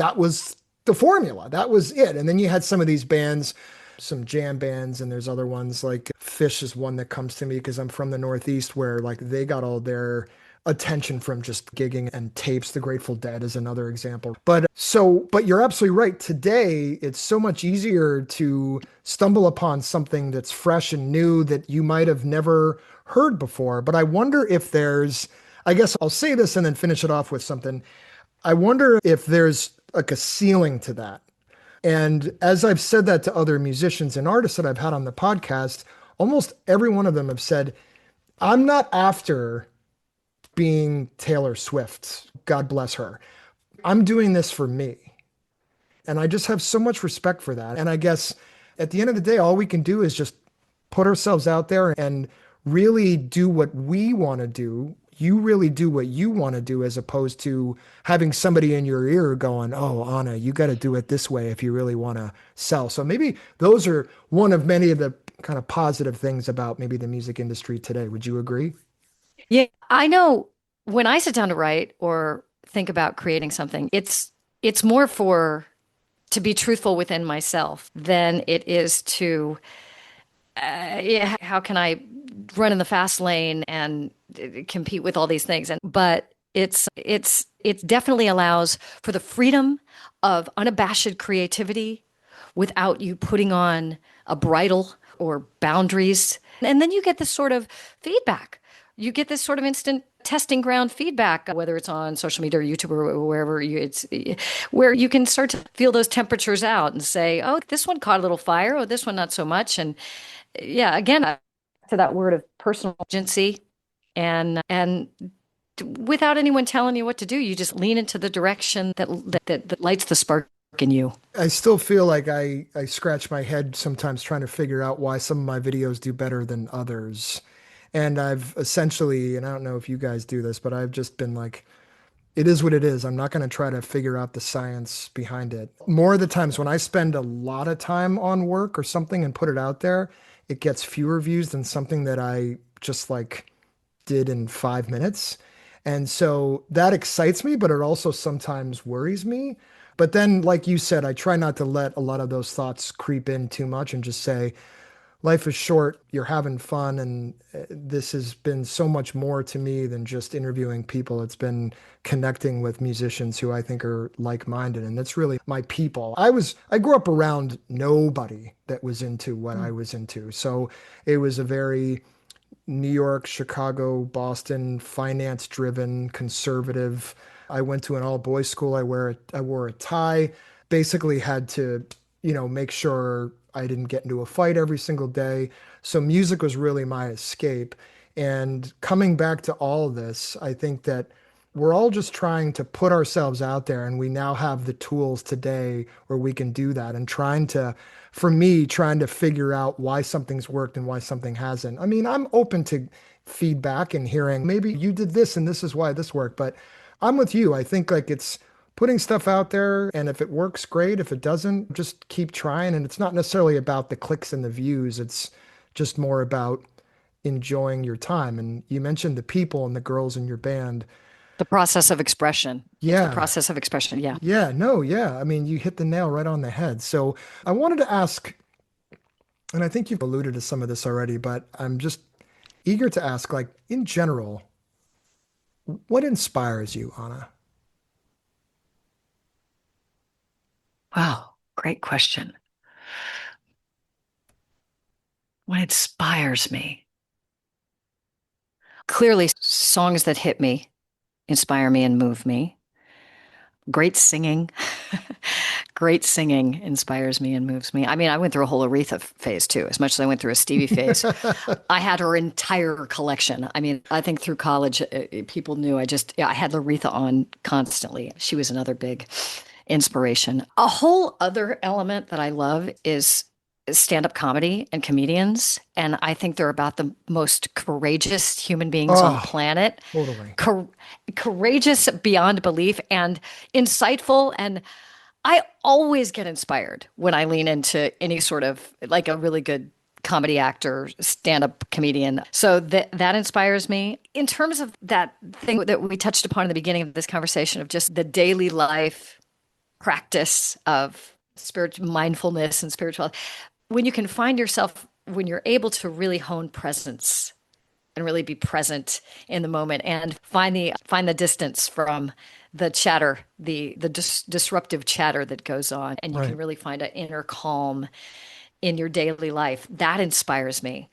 the formula. That was it. And then you had some of these bands, some jam bands, and there's other ones like Fish is one that comes to me because I'm from the Northeast where like they got all their attention from just gigging and tapes. The Grateful Dead is another example. But you're absolutely right. Today, it's so much easier to stumble upon something that's fresh and new that you might have never heard before. But I wonder if I guess I'll say this and then finish it off with something. I wonder if there's like a ceiling to that. And as I've said that to other musicians and artists that I've had on the podcast, almost every one of them have said, I'm not after being Taylor Swift. God bless her. I'm doing this for me. And I just have so much respect for that. And I guess at the end of the day, all we can do is just put ourselves out there and really do what we want to do. You really do what you want to do as opposed to having somebody in your ear going, oh, Anna, you got to do it this way if you really want to sell. So maybe those are one of many of the kind of positive things about maybe the music industry today. Would you agree? Yeah, I know when I sit down to write or think about creating something, it's more for to be truthful within myself than it is to yeah, how can I run in the fast lane and compete with all these things? And but it definitely allows for the freedom of unabashed creativity without you putting on a bridle or boundaries. And then you get this sort of feedback. You get this sort of instant testing ground feedback, whether it's on social media or YouTube or wherever it's where you can start to feel those temperatures out and say, oh, this one caught a little fire, oh, this one not so much. And yeah, again, to that word of personal agency and without anyone telling you what to do, you just lean into the direction that lights the spark in you. I still feel like I scratch my head sometimes trying to figure out why some of my videos do better than others. And I've essentially, and I don't know if you guys do this, but I've just been like, it is what it is. I'm not going to try to figure out the science behind it. More of the times when I spend a lot of time on work or something and put it out there, it gets fewer views than something that I just like did in 5 minutes. And so that excites me, but it also sometimes worries me. But then, like you said, I try not to let a lot of those thoughts creep in too much and just say, life is short, you're having fun, and this has been so much more to me than just interviewing people. It's been connecting with musicians who I think are like-minded, and that's really my people. I grew up around nobody that was into what I was into. So it was a very New York, Chicago, Boston, finance-driven, conservative. I went to an all-boys school. I wore a tie. Basically had to, make sure I didn't get into a fight every single day. So music was really my escape. And coming back to all of this, I think that we're all just trying to put ourselves out there, and we now have the tools today where we can do that, and for me, trying to figure out why something's worked and why something hasn't. I mean, I'm open to feedback and hearing maybe you did this and this is why this worked, but I'm with you. I think like it's putting stuff out there, and if it works, great. If it doesn't, just keep trying. And it's not necessarily about the clicks and the views. It's just more about enjoying your time. And you mentioned the people and the girls in your band. The process of expression. It's the Yeah. process of expression. Yeah. Yeah, no, yeah. I mean, you hit the nail right on the head. So I wanted to ask, and I think you've alluded to some of this already, but I'm just eager to ask, like, in general, what inspires you, Anna? Wow. Great question. What inspires me? Clearly, songs that hit me, inspire me, and move me. Great singing. Great singing inspires me and moves me. I mean, I went through a whole Aretha phase too. As much as I went through a Stevie phase, I had her entire collection. I mean, I think through college, people knew yeah, I had Aretha on constantly. She was another big inspiration. A whole other element that I love is stand-up comedy and comedians. And I think they're about the most courageous human beings on the Oh, planet. totally. Cour Courageous beyond belief and insightful. And I always get inspired when I lean into any sort of like a really good comedy actor, stand-up comedian. So that inspires me. In terms of that thing that we touched upon in the beginning of this conversation of just the daily life practice of spiritual mindfulness and spirituality, when you can find yourself, when you're able to really hone presence and really be present in the moment and find the distance from the chatter, the disruptive chatter that goes on, and you can Right. really find an inner calm in your daily life. That inspires me.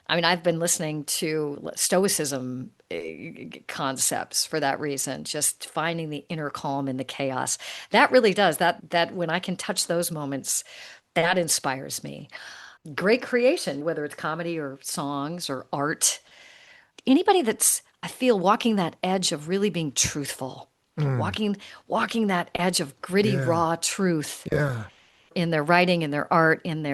I mean, I've been listening to Stoicism concepts for that reason, just finding the inner calm in the chaos. That really does. That when I can touch those moments, that inspires me. Great creation, whether it's comedy or songs or art. Anybody that's, I feel, walking that edge of really being truthful, Mm, walking that edge of gritty, yeah. raw truth Yeah. in their writing, in their art, and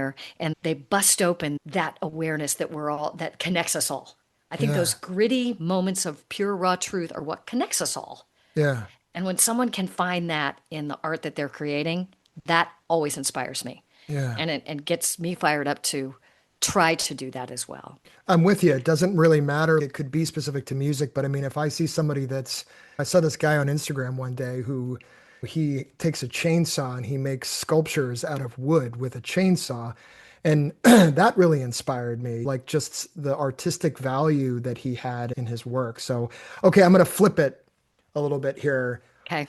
they bust open that awareness that connects us all. I think those Yeah. gritty moments of pure raw truth are what connects us all. Yeah. And when someone can find that in the art that they're creating, that always inspires me Yeah. and it and gets me fired up to try to do that as well. I'm with you. It doesn't really matter. It could be specific to music, but I mean, if I see somebody I saw this guy on Instagram one day who he takes a chainsaw and he makes sculptures out of wood with a chainsaw. And that really inspired me, like just the artistic value that he had in his work. So, okay, I'm going to flip it a little bit here. Okay.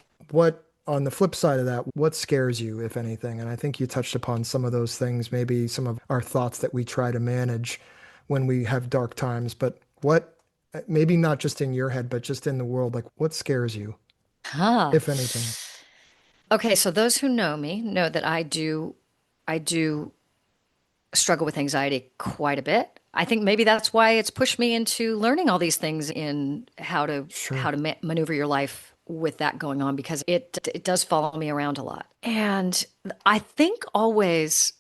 On the flip side of that, what scares you, if anything? And I think you touched upon some of those things, maybe some of our thoughts that we try to manage when we have dark times. But what, maybe not just in your head, but just in the world, like what scares you, Huh. if anything? Okay, so those who know me know that I do struggle with anxiety quite a bit. I think maybe that's why it's pushed me into learning all these things in how Sure. to maneuver your life with that going on, because it does follow me around a lot. And I think always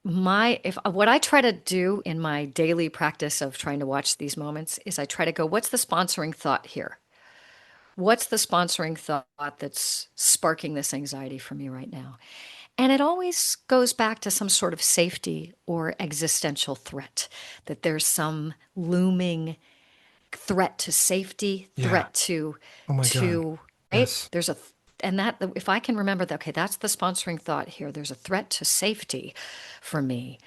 my if what I try to do in my daily practice of trying to watch these moments is I try to go, what's the sponsoring thought here? What's the sponsoring thought that's sparking this anxiety for me right now? And it always goes back to some sort of safety or existential threat, that there's some looming threat to safety, Yeah. threat to Oh my God. right? Yes. And that, if I can remember that, okay, that's the sponsoring thought here. There's a threat to safety for me.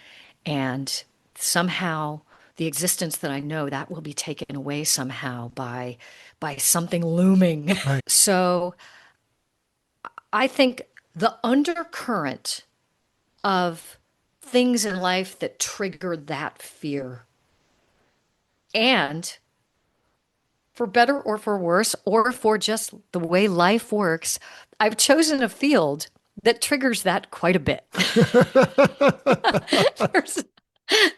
And somehow the existence that I know that will be taken away somehow by something looming. Right. So I think the undercurrent of things in life that trigger that fear, and for better or for worse, or for just the way life works, I've chosen a field that triggers that quite a bit. There's-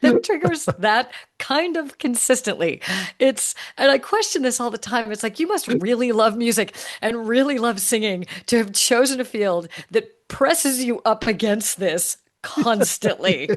that triggers that kind of consistently. And I question this all the time. It's like, you must really love music and really love singing to have chosen a field that presses you up against this constantly.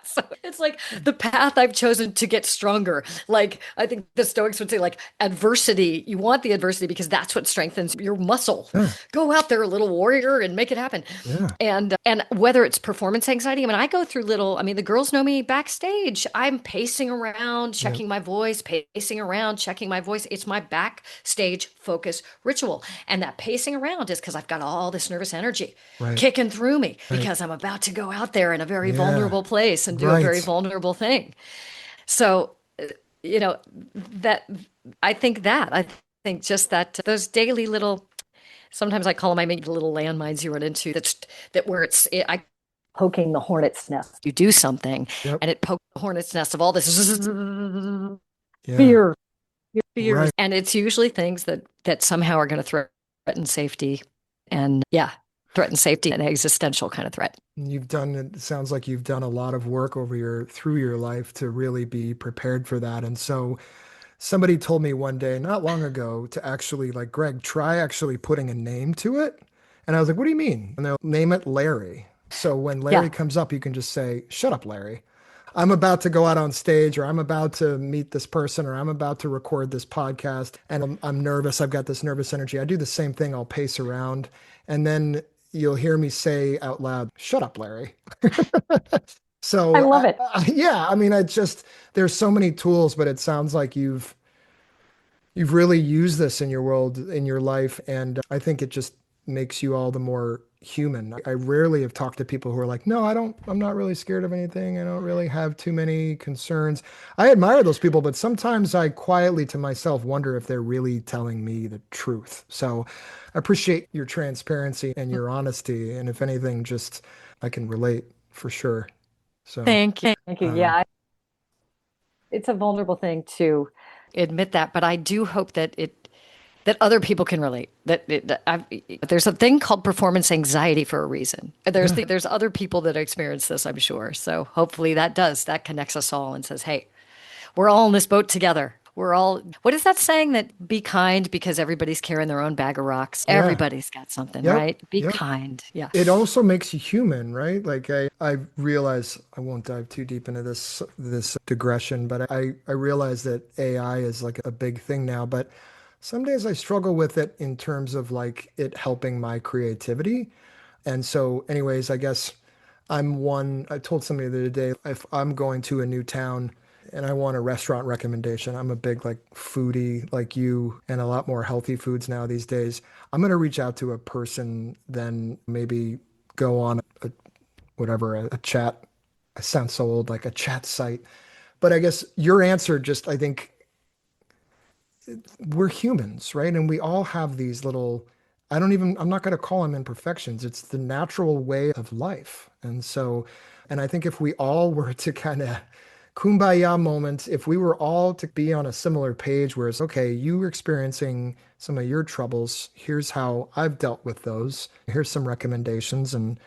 So it's like the path I've chosen to get stronger. Like, I think the Stoics would say, like, adversity, you want the adversity because that's what strengthens your muscle. Yeah. Go out there, little warrior, and make it happen. Yeah. And whether it's performance anxiety, I mean, I go through little, I mean, the girls know me backstage. I'm pacing around, Yeah. checking my voice, pacing around, checking my voice. It's my backstage focus ritual. And that pacing around is because I've got all this nervous energy Right. kicking through me Right. because I'm about to go out there in a very Yeah. vulnerable place and do a very Right. vulnerable thing. So, you know, that I think just that those daily little, sometimes I call them, I make little landmines you run into, that where I poking the hornet's nest. You do something Yep. and it pokes the hornet's nest of all this Yeah. fear, fears. Right. And it's usually things that somehow are going to threaten safety, and yeah, threaten safety, an existential kind of threat. It sounds like you've done a lot of work through your life to really be prepared for that. And so somebody told me one day, not long ago, to actually, like, Greg, try actually putting a name to it. And I was like, what do you mean? And they'll name it Larry. So when Larry Yeah. comes up, you can just say, shut up, Larry. I'm about to go out on stage, or I'm about to meet this person, or I'm about to record this podcast, and I'm nervous. I've got this nervous energy. I do the same thing. I'll pace around, and then you'll hear me say out loud, shut up, Larry. I So love it. yeah, I mean, there's so many tools, but it sounds like you've really used this in your world, in your life, and I think it just makes you all the more human. I rarely have talked to people who are like, no, I'm not really scared of anything. I don't really have too many concerns. I admire those people, but sometimes I quietly to myself wonder if they're really telling me the truth. So I appreciate your transparency and your honesty. And if anything, just I can relate for sure. So, Thank you. Thank you. um, Yeah, it's a vulnerable thing to admit that, but I do hope that other people can relate. There's a thing called performance anxiety for a reason. yeah, There's other people that experience this, I'm sure. So hopefully that connects us all and says, hey, we're all in this boat together. We're all, what is that saying, that be kind because everybody's carrying their own bag of rocks? yeah, Everybody's got something, yep, right? Be yep. kind. Yeah. It also makes you human, right? Like I realize I won't dive too deep into this digression, but I realize that AI is like a big thing now, but some days I struggle with it in terms of like it helping my creativity. And so anyways, I guess I told somebody the other day, if I'm going to a new town and I want a restaurant recommendation, I'm a big like foodie like you and a lot more healthy foods now these days. I'm going to reach out to a person, then maybe go on a chat. I sound so old, like a chat site. But I guess your answer just, I think we're humans, right? And we all have these little, I'm not going to call them imperfections. It's the natural way of life. And so, and I think if we all were to kind of kumbaya moment, if we were all to be on a similar page where it's okay, you were experiencing some of your troubles. Here's how I've dealt with those. Here's some recommendations. And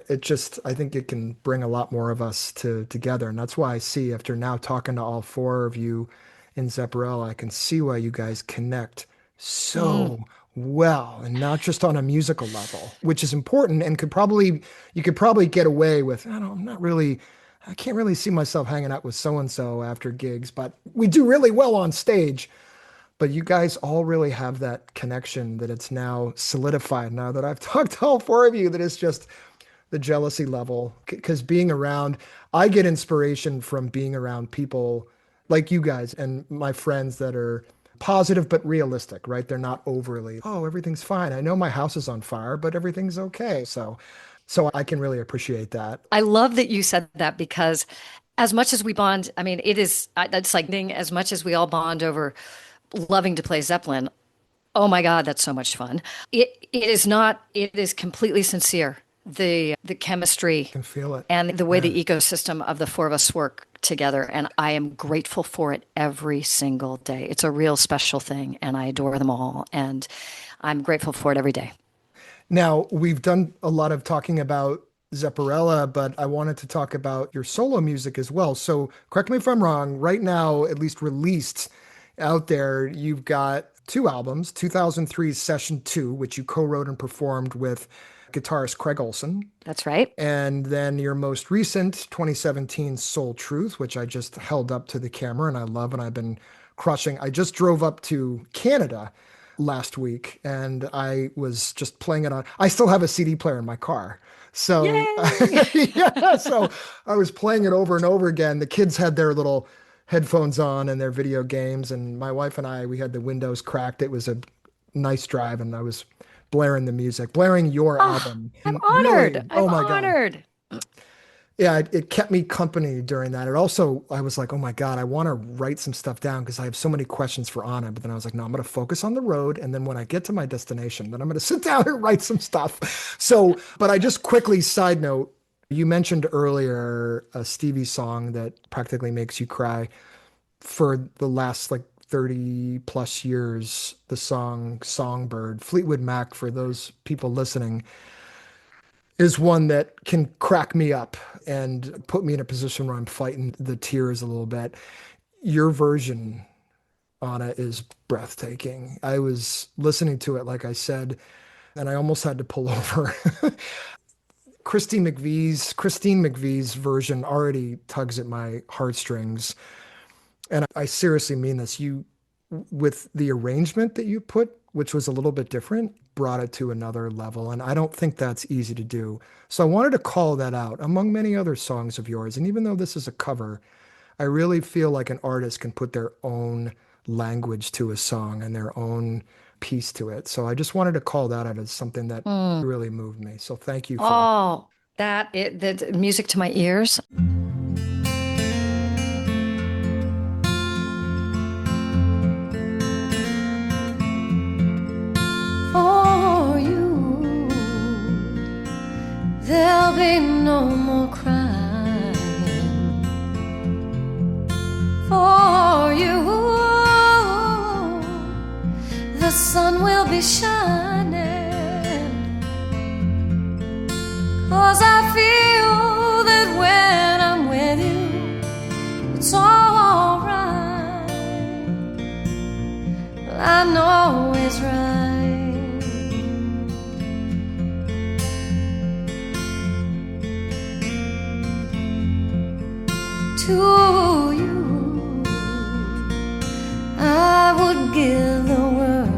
it just, I think it can bring a lot more of us together. And that's why I see after now talking to all four of you in Zepparella, I can see why you guys connect so well, and not just on a musical level, which is important and you could probably get away with, I can't really see myself hanging out with so-and-so after gigs, but we do really well on stage. But you guys all really have that connection that it's now solidified now that I've talked to all four of you, that it's just the jealousy level. Because I get inspiration from being around people like you guys and my friends that are positive but realistic, right? They're not overly, oh, everything's fine. I know my house is on fire, but everything's okay. So I can really appreciate that. I love that you said that, because as much as we bond, I mean, it's like as much as we all bond over loving to play Zeppelin. Oh my God, that's so much fun. It is completely sincere. The chemistry, I can feel it, and the way the ecosystem of the four of us work together. And I am grateful for it every single day. It's a real special thing, and I adore them all. And I'm grateful for it every day. Now, we've done a lot of talking about Zepparella, but I wanted to talk about your solo music as well. So correct me if I'm wrong, right now, at least released out there, you've got two albums, 2003's Session 2, which you co-wrote and performed with guitarist Craig Olson. That's right. And then your most recent 2017 Soul Truth, which I just held up to the camera and I love and I've been crushing. I just drove up to Canada last week and I was just playing it on. I still have a CD player in my car. So yeah, so I was playing it over and over again. The kids had their little headphones on and their video games, and my wife and I, we had the windows cracked. It was a nice drive and I was blaring the music, blaring your album. I'm honored. Really, oh my honored. God. Yeah, it kept me company during that. It also, I was like, oh my God, I want to write some stuff down because I have so many questions for Anna. But then I was like, no, I'm going to focus on the road. And then when I get to my destination, then I'm going to sit down and write some stuff. So, but I just quickly, side note, you mentioned earlier a Stevie song that practically makes you cry. For the last like 30 plus years, the song Songbird, Fleetwood Mac, for those people listening, is one that can crack me up and put me in a position where I'm fighting the tears a little bit. Your version, Anna, is breathtaking. I was listening to it, like I said, and I almost had to pull over. Christine McVie's version already tugs at my heartstrings. And I seriously mean this. You, with the arrangement that you put, which was a little bit different, brought it to another level. And I don't think that's easy to do. So I wanted to call that out among many other songs of yours. And even though this is a cover, I really feel like an artist can put their own language to a song and their own piece to it. So I just wanted to call that out as something that really moved me. So thank you for the music to my ears. For you, there'll be no more crying. For you, the sun will be shining. 'Cause I feel that when I'm with you, it's all right. I know it's right. To you, I would give the world.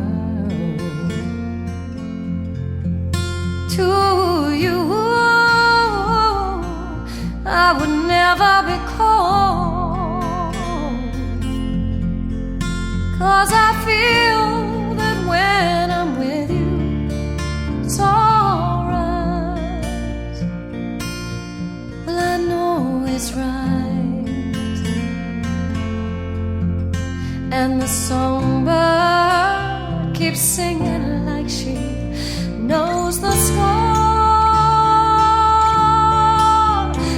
To you, keeps singing like she knows the score.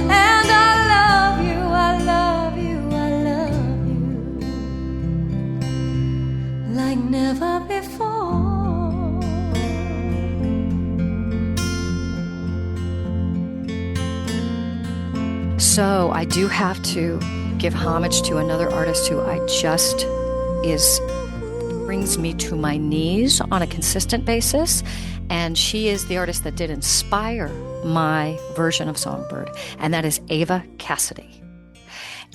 And I love you, I love you, I love you like never before. So I do have to give homage to another artist who brings me to my knees on a consistent basis, and she is the artist that did inspire my version of Songbird, and that is Ava Cassidy.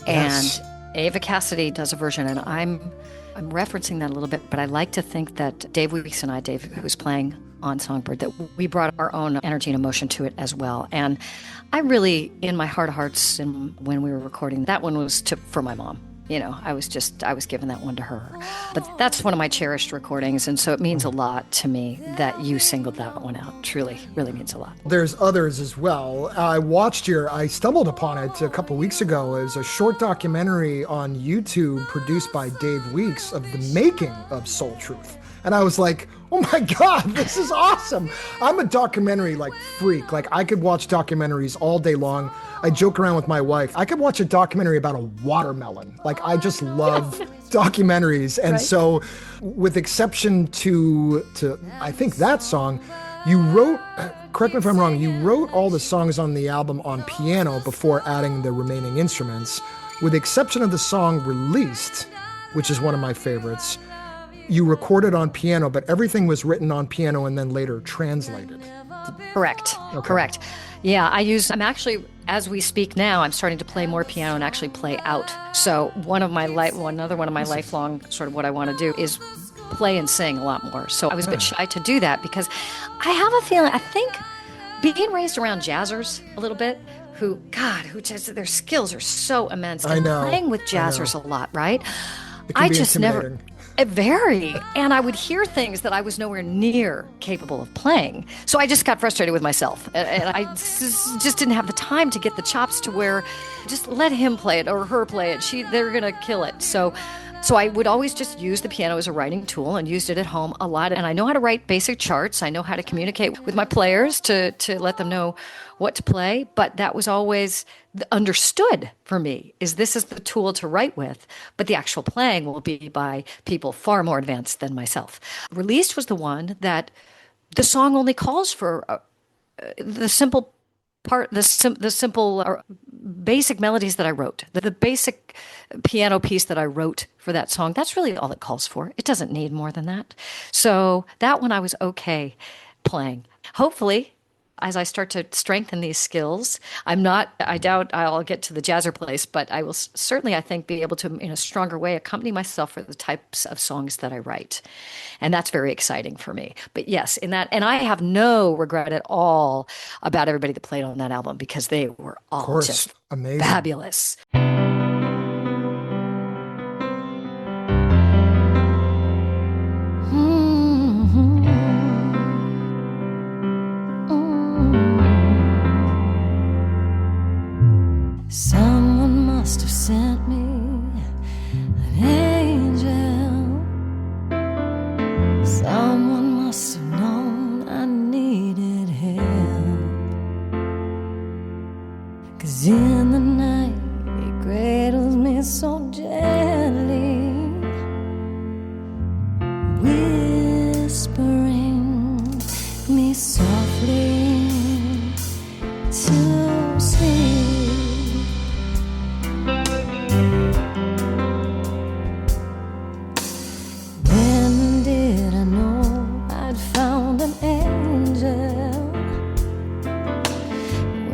Yes. And Ava Cassidy does a version, and I'm referencing that a little bit, but I like to think that Dave Weeks and I, Dave, who's playing on Songbird, that we brought our own energy and emotion to it as well. And I really, in my heart of hearts, and when we were recording, that one was for my mom. You know, I was giving that one to her. But that's one of my cherished recordings, and so it means a lot to me that you singled that one out. Truly, really means a lot. There's others as well. I stumbled upon it a couple weeks ago as a short documentary on YouTube produced by Dave Weeks of the making of Soul Truth. And I was like, oh my God, this is awesome. I'm a documentary freak. I could watch documentaries all day long. I joke around with my wife. I could watch a documentary about a watermelon. I just love documentaries. And so with exception to I think that song, you wrote, correct me if I'm wrong, you wrote all the songs on the album on piano before adding the remaining instruments. With the exception of the song Released, which is one of my favorites, you recorded on piano, but everything was written on piano and then later translated. Correct. Okay. Correct. Yeah, I'm actually, as we speak now, I'm starting to play more piano and actually play out. So another one of my lifelong sort of what I want to do is play and sing a lot more. So I was a bit shy to do that because I have a feeling, I think being raised around jazzers a little bit, who just, their skills are so immense. And I know. Playing with jazzers a lot, right? It can be intimidating. Very. And I would hear things that I was nowhere near capable of playing. So I just got frustrated with myself. And I just didn't have the time to get the chops to where just let him play it or her play it. They're going to kill it. So I would always just use the piano as a writing tool and used it at home a lot. And I know how to write basic charts. I know how to communicate with my players to let them know what to play. But that was always understood for me, this is the tool to write with. But the actual playing will be by people far more advanced than myself. Released was the one that the song only calls for the simple part, the simple basic melodies that I wrote, the basic piano piece that I wrote for that song. That's really all it calls for. It doesn't need more than that. So that one I was okay playing. Hopefully, as I start to strengthen these skills, I doubt I'll get to the jazzer place, but I will certainly, I think, be able to, in a stronger way, accompany myself for the types of songs that I write. And that's very exciting for me. But yes, and I have no regret at all about everybody that played on that album because they were all just amazing. Fabulous. Someone must have sent me an angel. Someone must have known I needed help. 'Cause in the night he cradles me so gently, whispering me softly to sleep. When did I know I'd found an angel?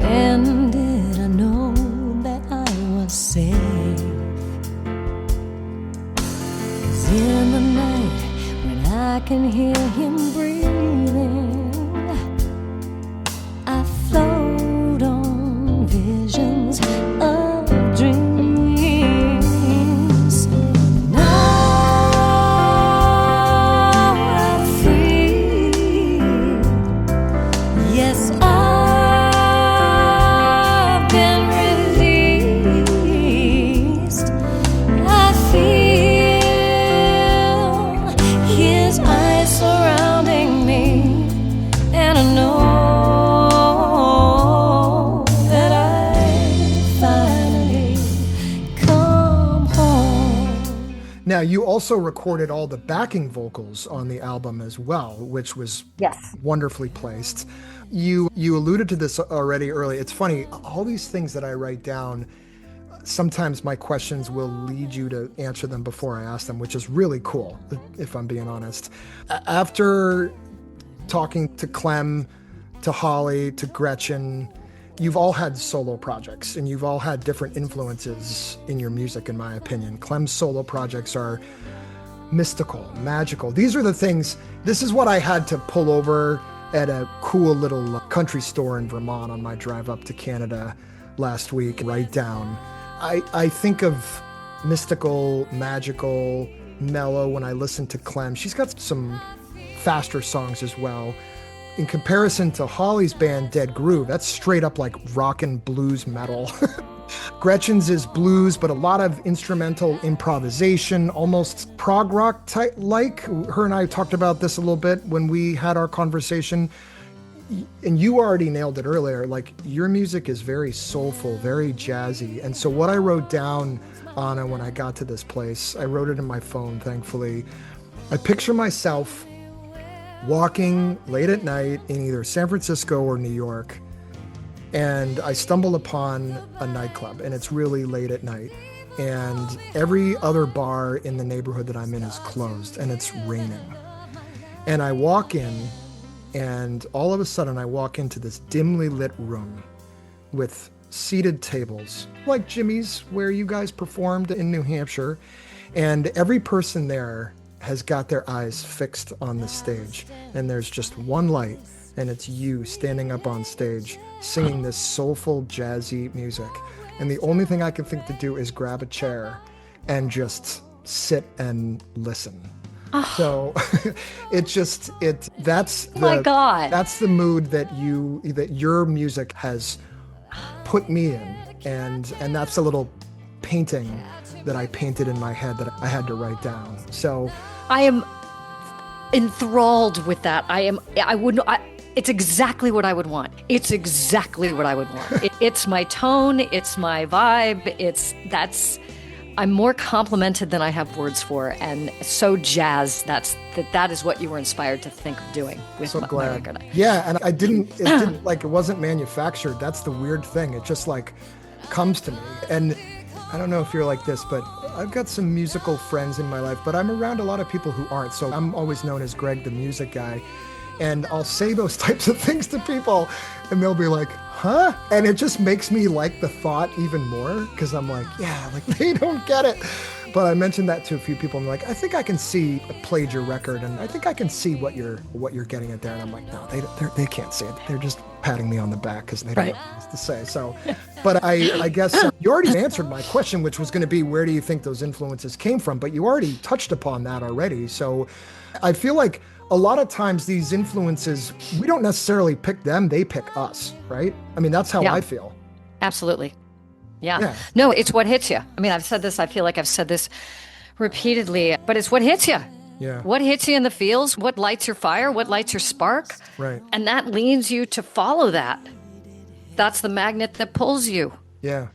When did I know that I was safe? 'Cause in the night when I can hear him breathing, I float on visions of dreams. Now I'm free. Yes, I've been released. I feel his eyes so Now, you also recorded all the backing vocals on the album as well, which was wonderfully placed. You alluded to this already early. It's funny, all these things that I write down, sometimes my questions will lead you to answer them before I ask them, which is really cool, if I'm being honest. After talking to Clem, to Holly, to Gretchen, you've all had solo projects and you've all had different influences in your music, in my opinion. Clem's solo projects are mystical, magical. These are the things, this is what I had to pull over at a cool little country store in Vermont on my drive up to Canada last week, write down. I think of mystical, magical, mellow when I listen to Clem. She's got some faster songs as well. In comparison to Holly's band Dead Groove, that's straight up like rockin' blues metal. Gretchen's is blues, but a lot of instrumental improvisation, almost prog rock type like. Her and I talked about this a little bit when we had our conversation. And you already nailed it earlier. Like, your music is very soulful, very jazzy. And so what I wrote down, Anna, when I got to this place, I wrote it in my phone, thankfully. I picture myself walking late at night in either San Francisco or New York, and I stumble upon a nightclub, and it's really late at night, and every other bar in the neighborhood that I'm in is closed, and it's raining. And I walk in, and all of a sudden I walk into this dimly lit room with seated tables, like Jimmy's, where you guys performed in New Hampshire, and every person there has got their eyes fixed on the stage, and there's just one light, and it's you standing up on stage singing this soulful, jazzy music. And the only thing I can think to do is grab a chair and just sit and listen. So that's the mood that your music has put me in, and that's a little painting that I painted in my head that I had to write down. So I am enthralled with that. It's exactly what I would want. It's exactly what I would want. It's my tone. It's my vibe. I'm more complimented than I have words for, and so jazzed. That is what you were inspired to think of doing with so my glad. record. Yeah, and it wasn't manufactured. That's the weird thing. It just like comes to me. And I don't know if you're like this, but I've got some musical friends in my life, but I'm around a lot of people who aren't. So I'm always known as Greg, the music guy. And I'll say those types of things to people, and they'll be like, huh? And it just makes me like the thought even more, because I'm like, yeah, like they don't get it. But I mentioned that to a few people, and they're like, I think I can see, I played your record, and I think I can see what you're getting at there. And I'm like, no, they can't see it. They're just patting me on the back because they don't know what else to say. So, but I guess you already answered my question, which was going to be, where do you think those influences came from? But you already touched upon that already. So I feel like a lot of times these influences, we don't necessarily pick them, they pick us, right? I mean, that's how I feel. Absolutely. Yeah. No, it's what hits you. I mean, I've said this, I feel like I've said this repeatedly, but it's what hits you. Yeah. What hits you in the feels, what lights your fire, what lights your spark. Right. And that leads you to follow that. That's the magnet that pulls you. Yeah.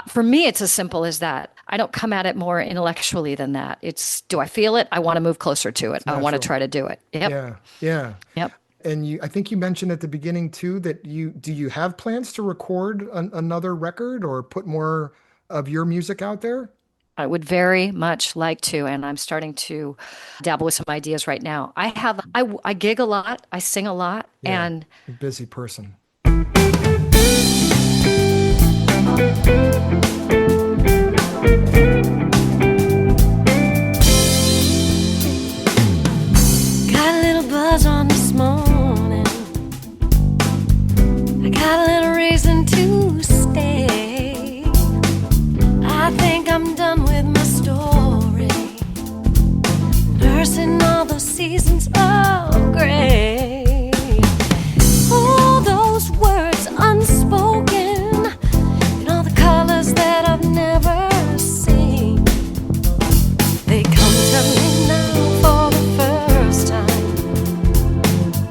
For me, it's as simple as that. I don't come at it more intellectually than that. It's, do I feel it? I want to move closer to it. I want to try to do it. Yep. Yeah. Yep. And I think you mentioned at the beginning too that do you have plans to record another record or put more of your music out there? I would very much like to, and I'm starting to dabble with some ideas right now. I gig a lot, I sing a lot, and a busy person. Got a little buzz on this morning. I got a little reason to stay. I think I'm done with my story, nursing all those seasons of gray. All those words unspoken, and all the colors that I've never seen, they come to me now for the first time,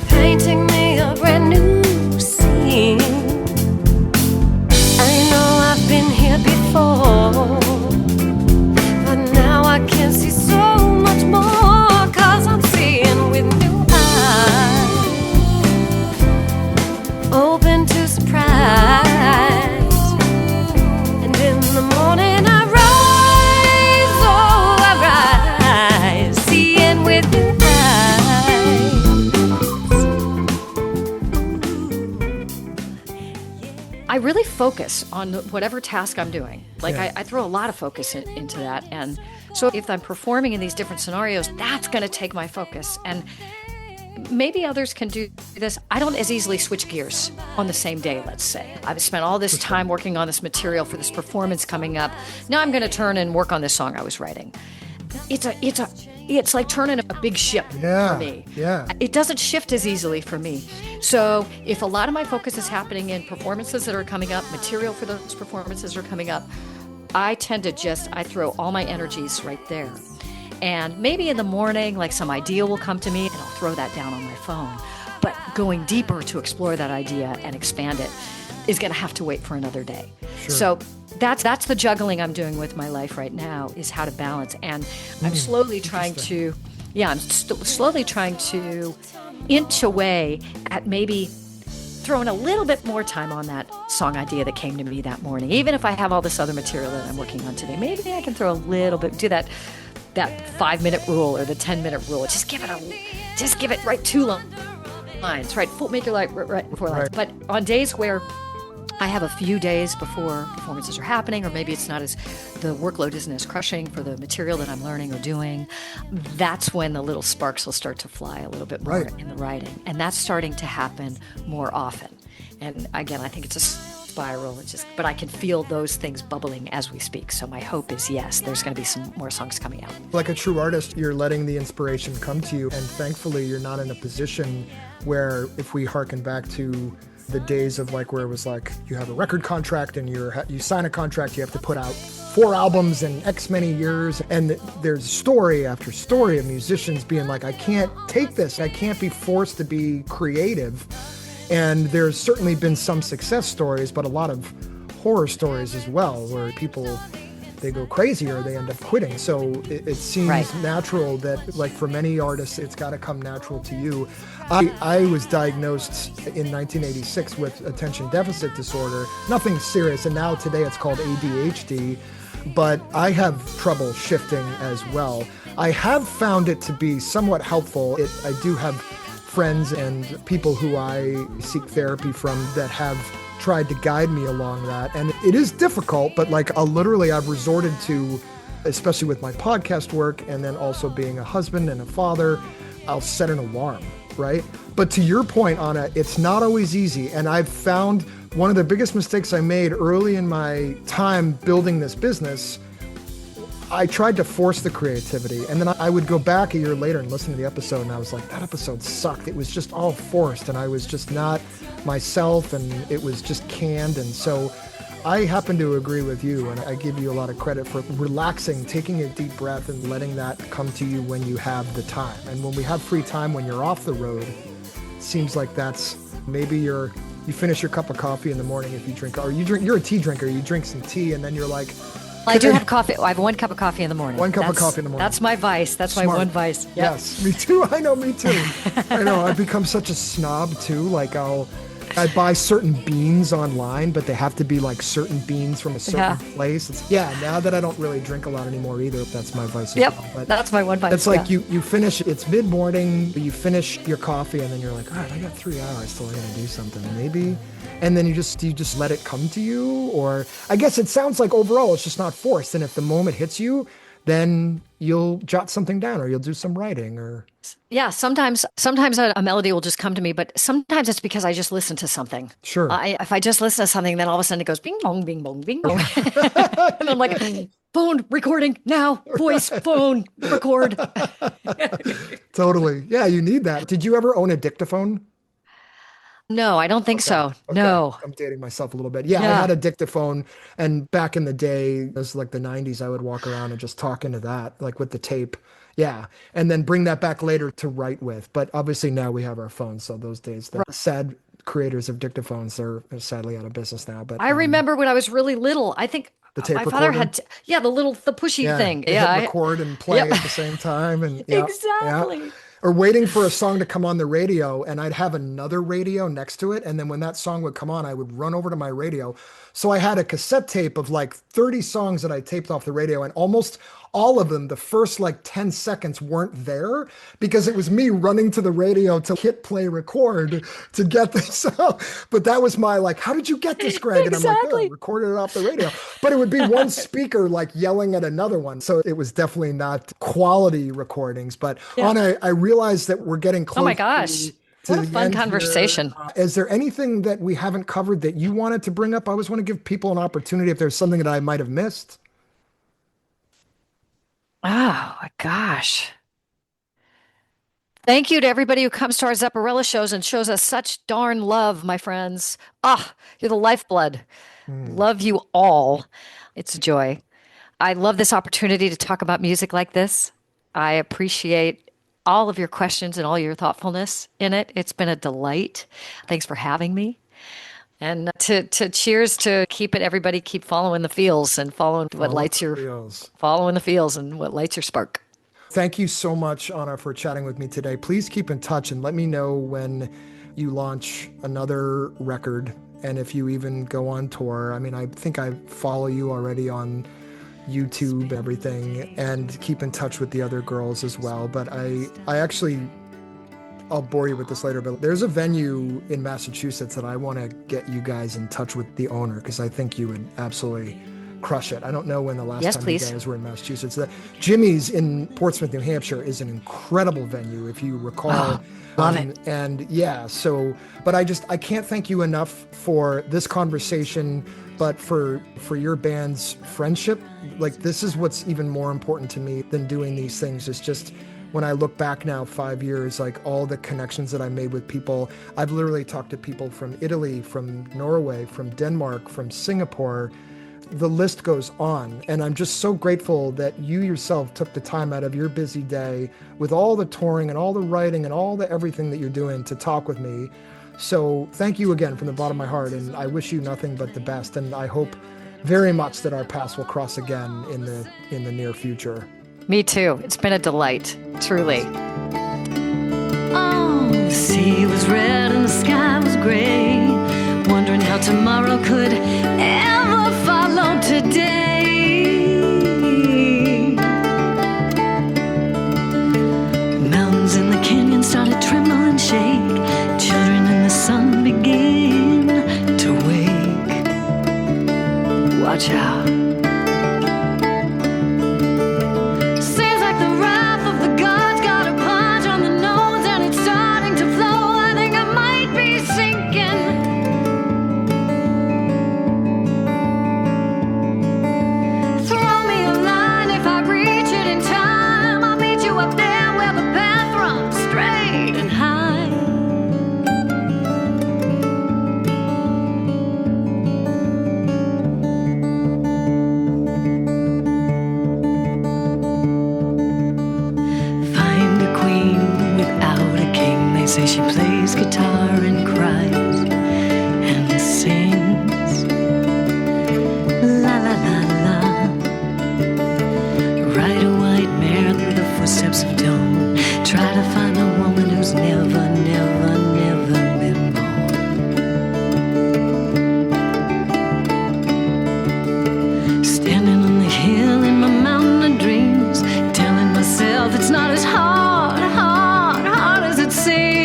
painting me a brand new scene. I know I've been here before, but now I really focus on whatever task I'm doing. Like Yeah. I throw a lot of focus into that. And so if I'm performing in these different scenarios, that's going to take my focus. And maybe others can do this. I don't as easily switch gears on the same day, let's say. I've spent all this time working on this material for this performance coming up. Now I'm going to turn and work on this song I was writing. It's like turning a big ship for me. Yeah. It doesn't shift as easily for me. So if a lot of my focus is happening in performances that are coming up, material for those performances are coming up, I tend to I throw all my energies right there. And maybe in the morning, like some idea will come to me and I'll throw that down on my phone. But going deeper to explore that idea and expand it is going to have to wait for another day. Sure. So that's the juggling I'm doing with my life right now, is how to balance. And I'm slowly trying to, slowly trying to inch away at maybe throwing a little bit more time on that song idea that came to me that morning. Even if I have all this other material that I'm working on today, maybe I can throw a little bit, do that 5-minute rule or the 10-minute rule. Just give it right 2 lines, right? Make your life right 4 lines. Right. But on days where I have a few days before performances are happening, or maybe it's not the workload isn't as crushing for the material that I'm learning or doing, that's when the little sparks will start to fly a little bit more in the writing. And that's starting to happen more often. And again, I think it's a spiral. But I can feel those things bubbling as we speak. So my hope is, yes, there's going to be some more songs coming out. Like a true artist, you're letting the inspiration come to you. And thankfully, you're not in a position where, if we harken back to the days of like where it was like you have a record contract and you sign a contract, you have to put out 4 albums in X many years, and there's story after story of musicians being like, I can't take this, I can't be forced to be creative. And there's certainly been some success stories, but a lot of horror stories as well, where people, they go crazy or they end up quitting. So it seems natural that, like for many artists, it's got to come natural to you. I was diagnosed in 1986 with attention deficit disorder, nothing serious, and now today it's called ADHD, but I have trouble shifting as well. I have found it to be somewhat helpful. I do have friends and people who I seek therapy from that have tried to guide me along that. And it is difficult, but like I've resorted to, especially with my podcast work and then also being a husband and a father, I'll set an alarm, right? But to your point, Anna, it's not always easy. And I've found one of the biggest mistakes I made early in my time building this business, I tried to force the creativity, and then I would go back a year later and listen to the episode, and I was like, that episode sucked. It was just all forced, and I was just not myself, and it was just canned. And so I happen to agree with you, and I give you a lot of credit for relaxing, taking a deep breath, and letting that come to you when you have the time. And when we have free time, when you're off the road, it seems like that's maybe you finish your cup of coffee in the morning if you drink, or you're a tea drinker, you drink some tea, and then you're like, I do have coffee. I have 1 cup of coffee in the morning. 1 cup of coffee in the morning. That's my vice. That's Smart. my one vice. Yep. Yes, me too. I know, me too. I know. I've become such a snob too. Like I buy certain beans online, but they have to be like certain beans from a certain place. Now that I don't really drink a lot anymore either, that's my vice. Yep, But that's my one vice. it's like you finish, it's mid-morning, you finish your coffee, and then you're like, all right, I got 3 hours till I gotta do something, maybe. And then you just let it come to you, or I guess it sounds like overall it's just not forced. And if the moment hits you, then you'll jot something down, or you'll do some writing, or sometimes a melody will just come to me, but sometimes it's because I just listen to something. Sure. If I just listen to something, then all of a sudden it goes bing bong, bing bong, bing bong, and I'm like, phone recording now, voice, phone record. Totally. Yeah, you need that. Did you ever own a dictaphone? No, I don't think so. Okay. No. I'm dating myself a little bit. Yeah, I had a dictaphone, and back in the day, it was like the 90s, I would walk around and just talk into that, like with the tape. Yeah, and then bring that back later to write with. But obviously now we have our phones, so those days, the sad creators of dictaphones are sadly out of business now. But I remember when I was really little, I think the tape my father recorder? had, the pushy thing. Hit record and play at the same time. And Exactly. Yeah. Or waiting for a song to come on the radio, and I'd have another radio next to it. And then when that song would come on, I would run over to my radio. So I had a cassette tape of like 30 songs that I taped off the radio, and almost all of them, the first like 10 seconds weren't there because it was me running to the radio to hit play record to get this out. But that was my like, how did you get this, Greg? And I'm like, oh, I recorded it off the radio. But it would be one speaker like yelling at another one. So it was definitely not quality recordings. But Anna, I realized that we're getting close. Oh my gosh. What a fun conversation. Is there anything that we haven't covered that you wanted to bring up? I always want to give people an opportunity if there's something that I might have missed. Oh my gosh. Thank you to everybody who comes to our Zepparella shows and shows us such darn love, my friends. You're the lifeblood. Love you all. It's a joy. I love this opportunity to talk about music like this. I appreciate all of your questions and all your thoughtfulness in it. It's been a delight. Thanks for having me. And to cheers to everybody keep following the feels and following what lights your spark. Thank you so much, Anna, for chatting with me today. Please keep in touch and let me know when you launch another record and if you even go on tour. I mean, I think I follow you already on YouTube and everything, and keep in touch with the other girls as well. But I'll bore you with this later, but there's a venue in Massachusetts that I want to get you guys in touch with the owner because I think you would absolutely crush it. I don't know when the last time you guys were in Massachusetts. Jimmy's in Portsmouth, New Hampshire is an incredible venue, if you recall. Love it. And yeah, so, but I can't thank you enough for this conversation, but for your band's friendship. Like, this is what's even more important to me than doing these things. It's just, when I look back now 5 years, like all the connections that I made with people, I've literally talked to people from Italy, from Norway, from Denmark, from Singapore. The list goes on. And I'm just so grateful that you yourself took the time out of your busy day with all the touring and all the writing and all the everything that you're doing to talk with me. So thank you again from the bottom of my heart. And I wish you nothing but the best. And I hope very much that our paths will cross again in the near future. Me too. It's been a delight, truly. Oh, the sea was red and the sky was gray, wondering how tomorrow could ever follow today. Mountains in the canyon started tremble and shake. Children in the sun began to wake. Watch out. Say she plays guitar and cries and sings la la la la. Ride a white mare through the footsteps of dawn. Try to find a woman who's never, never, never been born. Standing on the hill in my mountain of dreams, telling myself it's not as hard as it seems.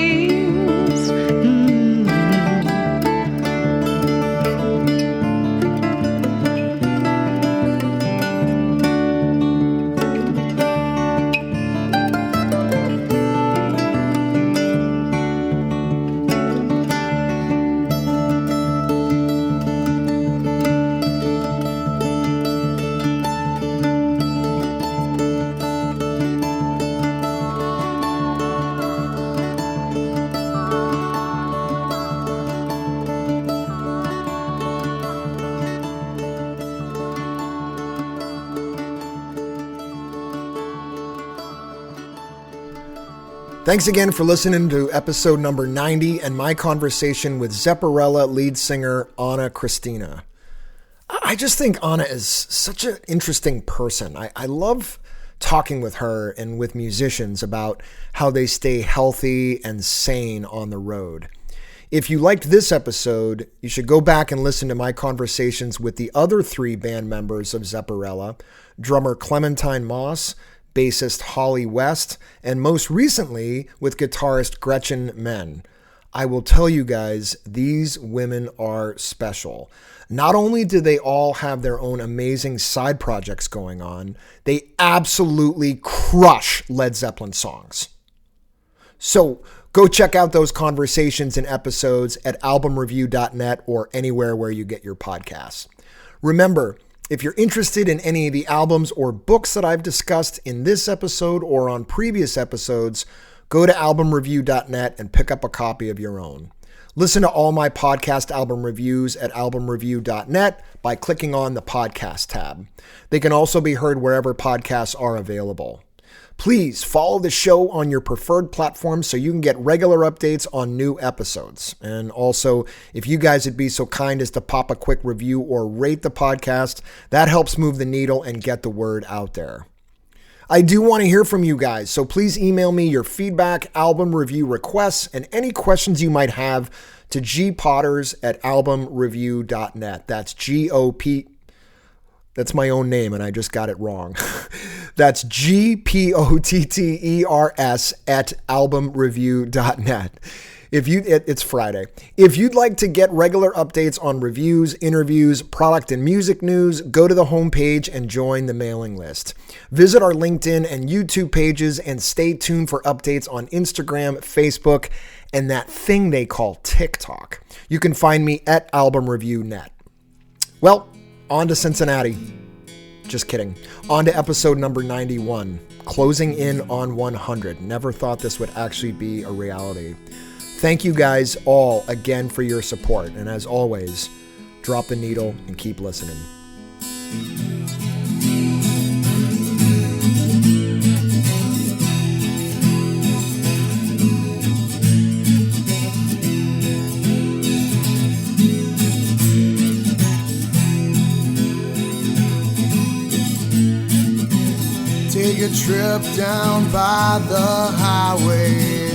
Thanks again for listening to episode number 90 and my conversation with Zepparella lead singer Anna Kristina. I just think Anna is such an interesting person. I love talking with her and with musicians about how they stay healthy and sane on the road. If you liked this episode, you should go back and listen to my conversations with the other 3 band members of Zepparella, drummer Clementine Moss, bassist Holly West, and most recently with guitarist Gretchen Menn. I will tell you guys, these women are special. Not only do they all have their own amazing side projects going on, they absolutely crush Led Zeppelin songs. So go check out those conversations and episodes at albumreview.net or anywhere where you get your podcasts. Remember, if you're interested in any of the albums or books that I've discussed in this episode or on previous episodes, go to albumreview.net and pick up a copy of your own. Listen to all my podcast album reviews at albumreview.net by clicking on the podcast tab. They can also be heard wherever podcasts are available. Please follow the show on your preferred platform so you can get regular updates on new episodes. And also, if you guys would be so kind as to pop a quick review or rate the podcast, that helps move the needle and get the word out there. I do want to hear from you guys, so please email me your feedback, album review requests, and any questions you might have to gpotters@albumreview.net. That's G-O-P... That's my own name, and I just got it wrong. That's GPOTTERS at albumreview.net. It's Friday. If you'd like to get regular updates on reviews, interviews, product and music news, go to the homepage and join the mailing list. Visit our LinkedIn and YouTube pages and stay tuned for updates on Instagram, Facebook, and that thing they call TikTok. You can find me at albumreview.net. Well, on to Cincinnati. Just kidding. On to episode number 91. Closing in on 100. Never thought this would actually be a reality. Thank you guys all again for your support. And as always, drop the needle and keep listening. Take a trip down by the highway.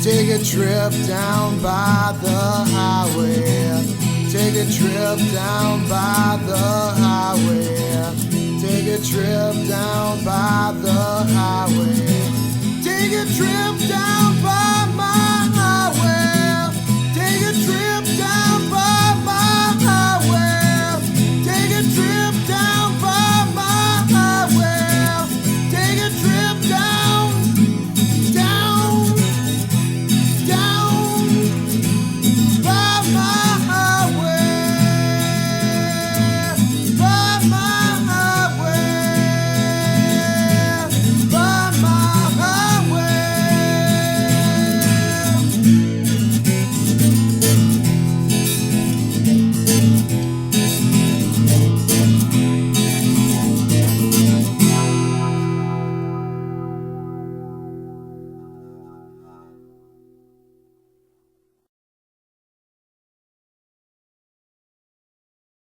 Take a trip down by the highway. Take a trip down by the highway. Take a trip down by the highway. Take a trip down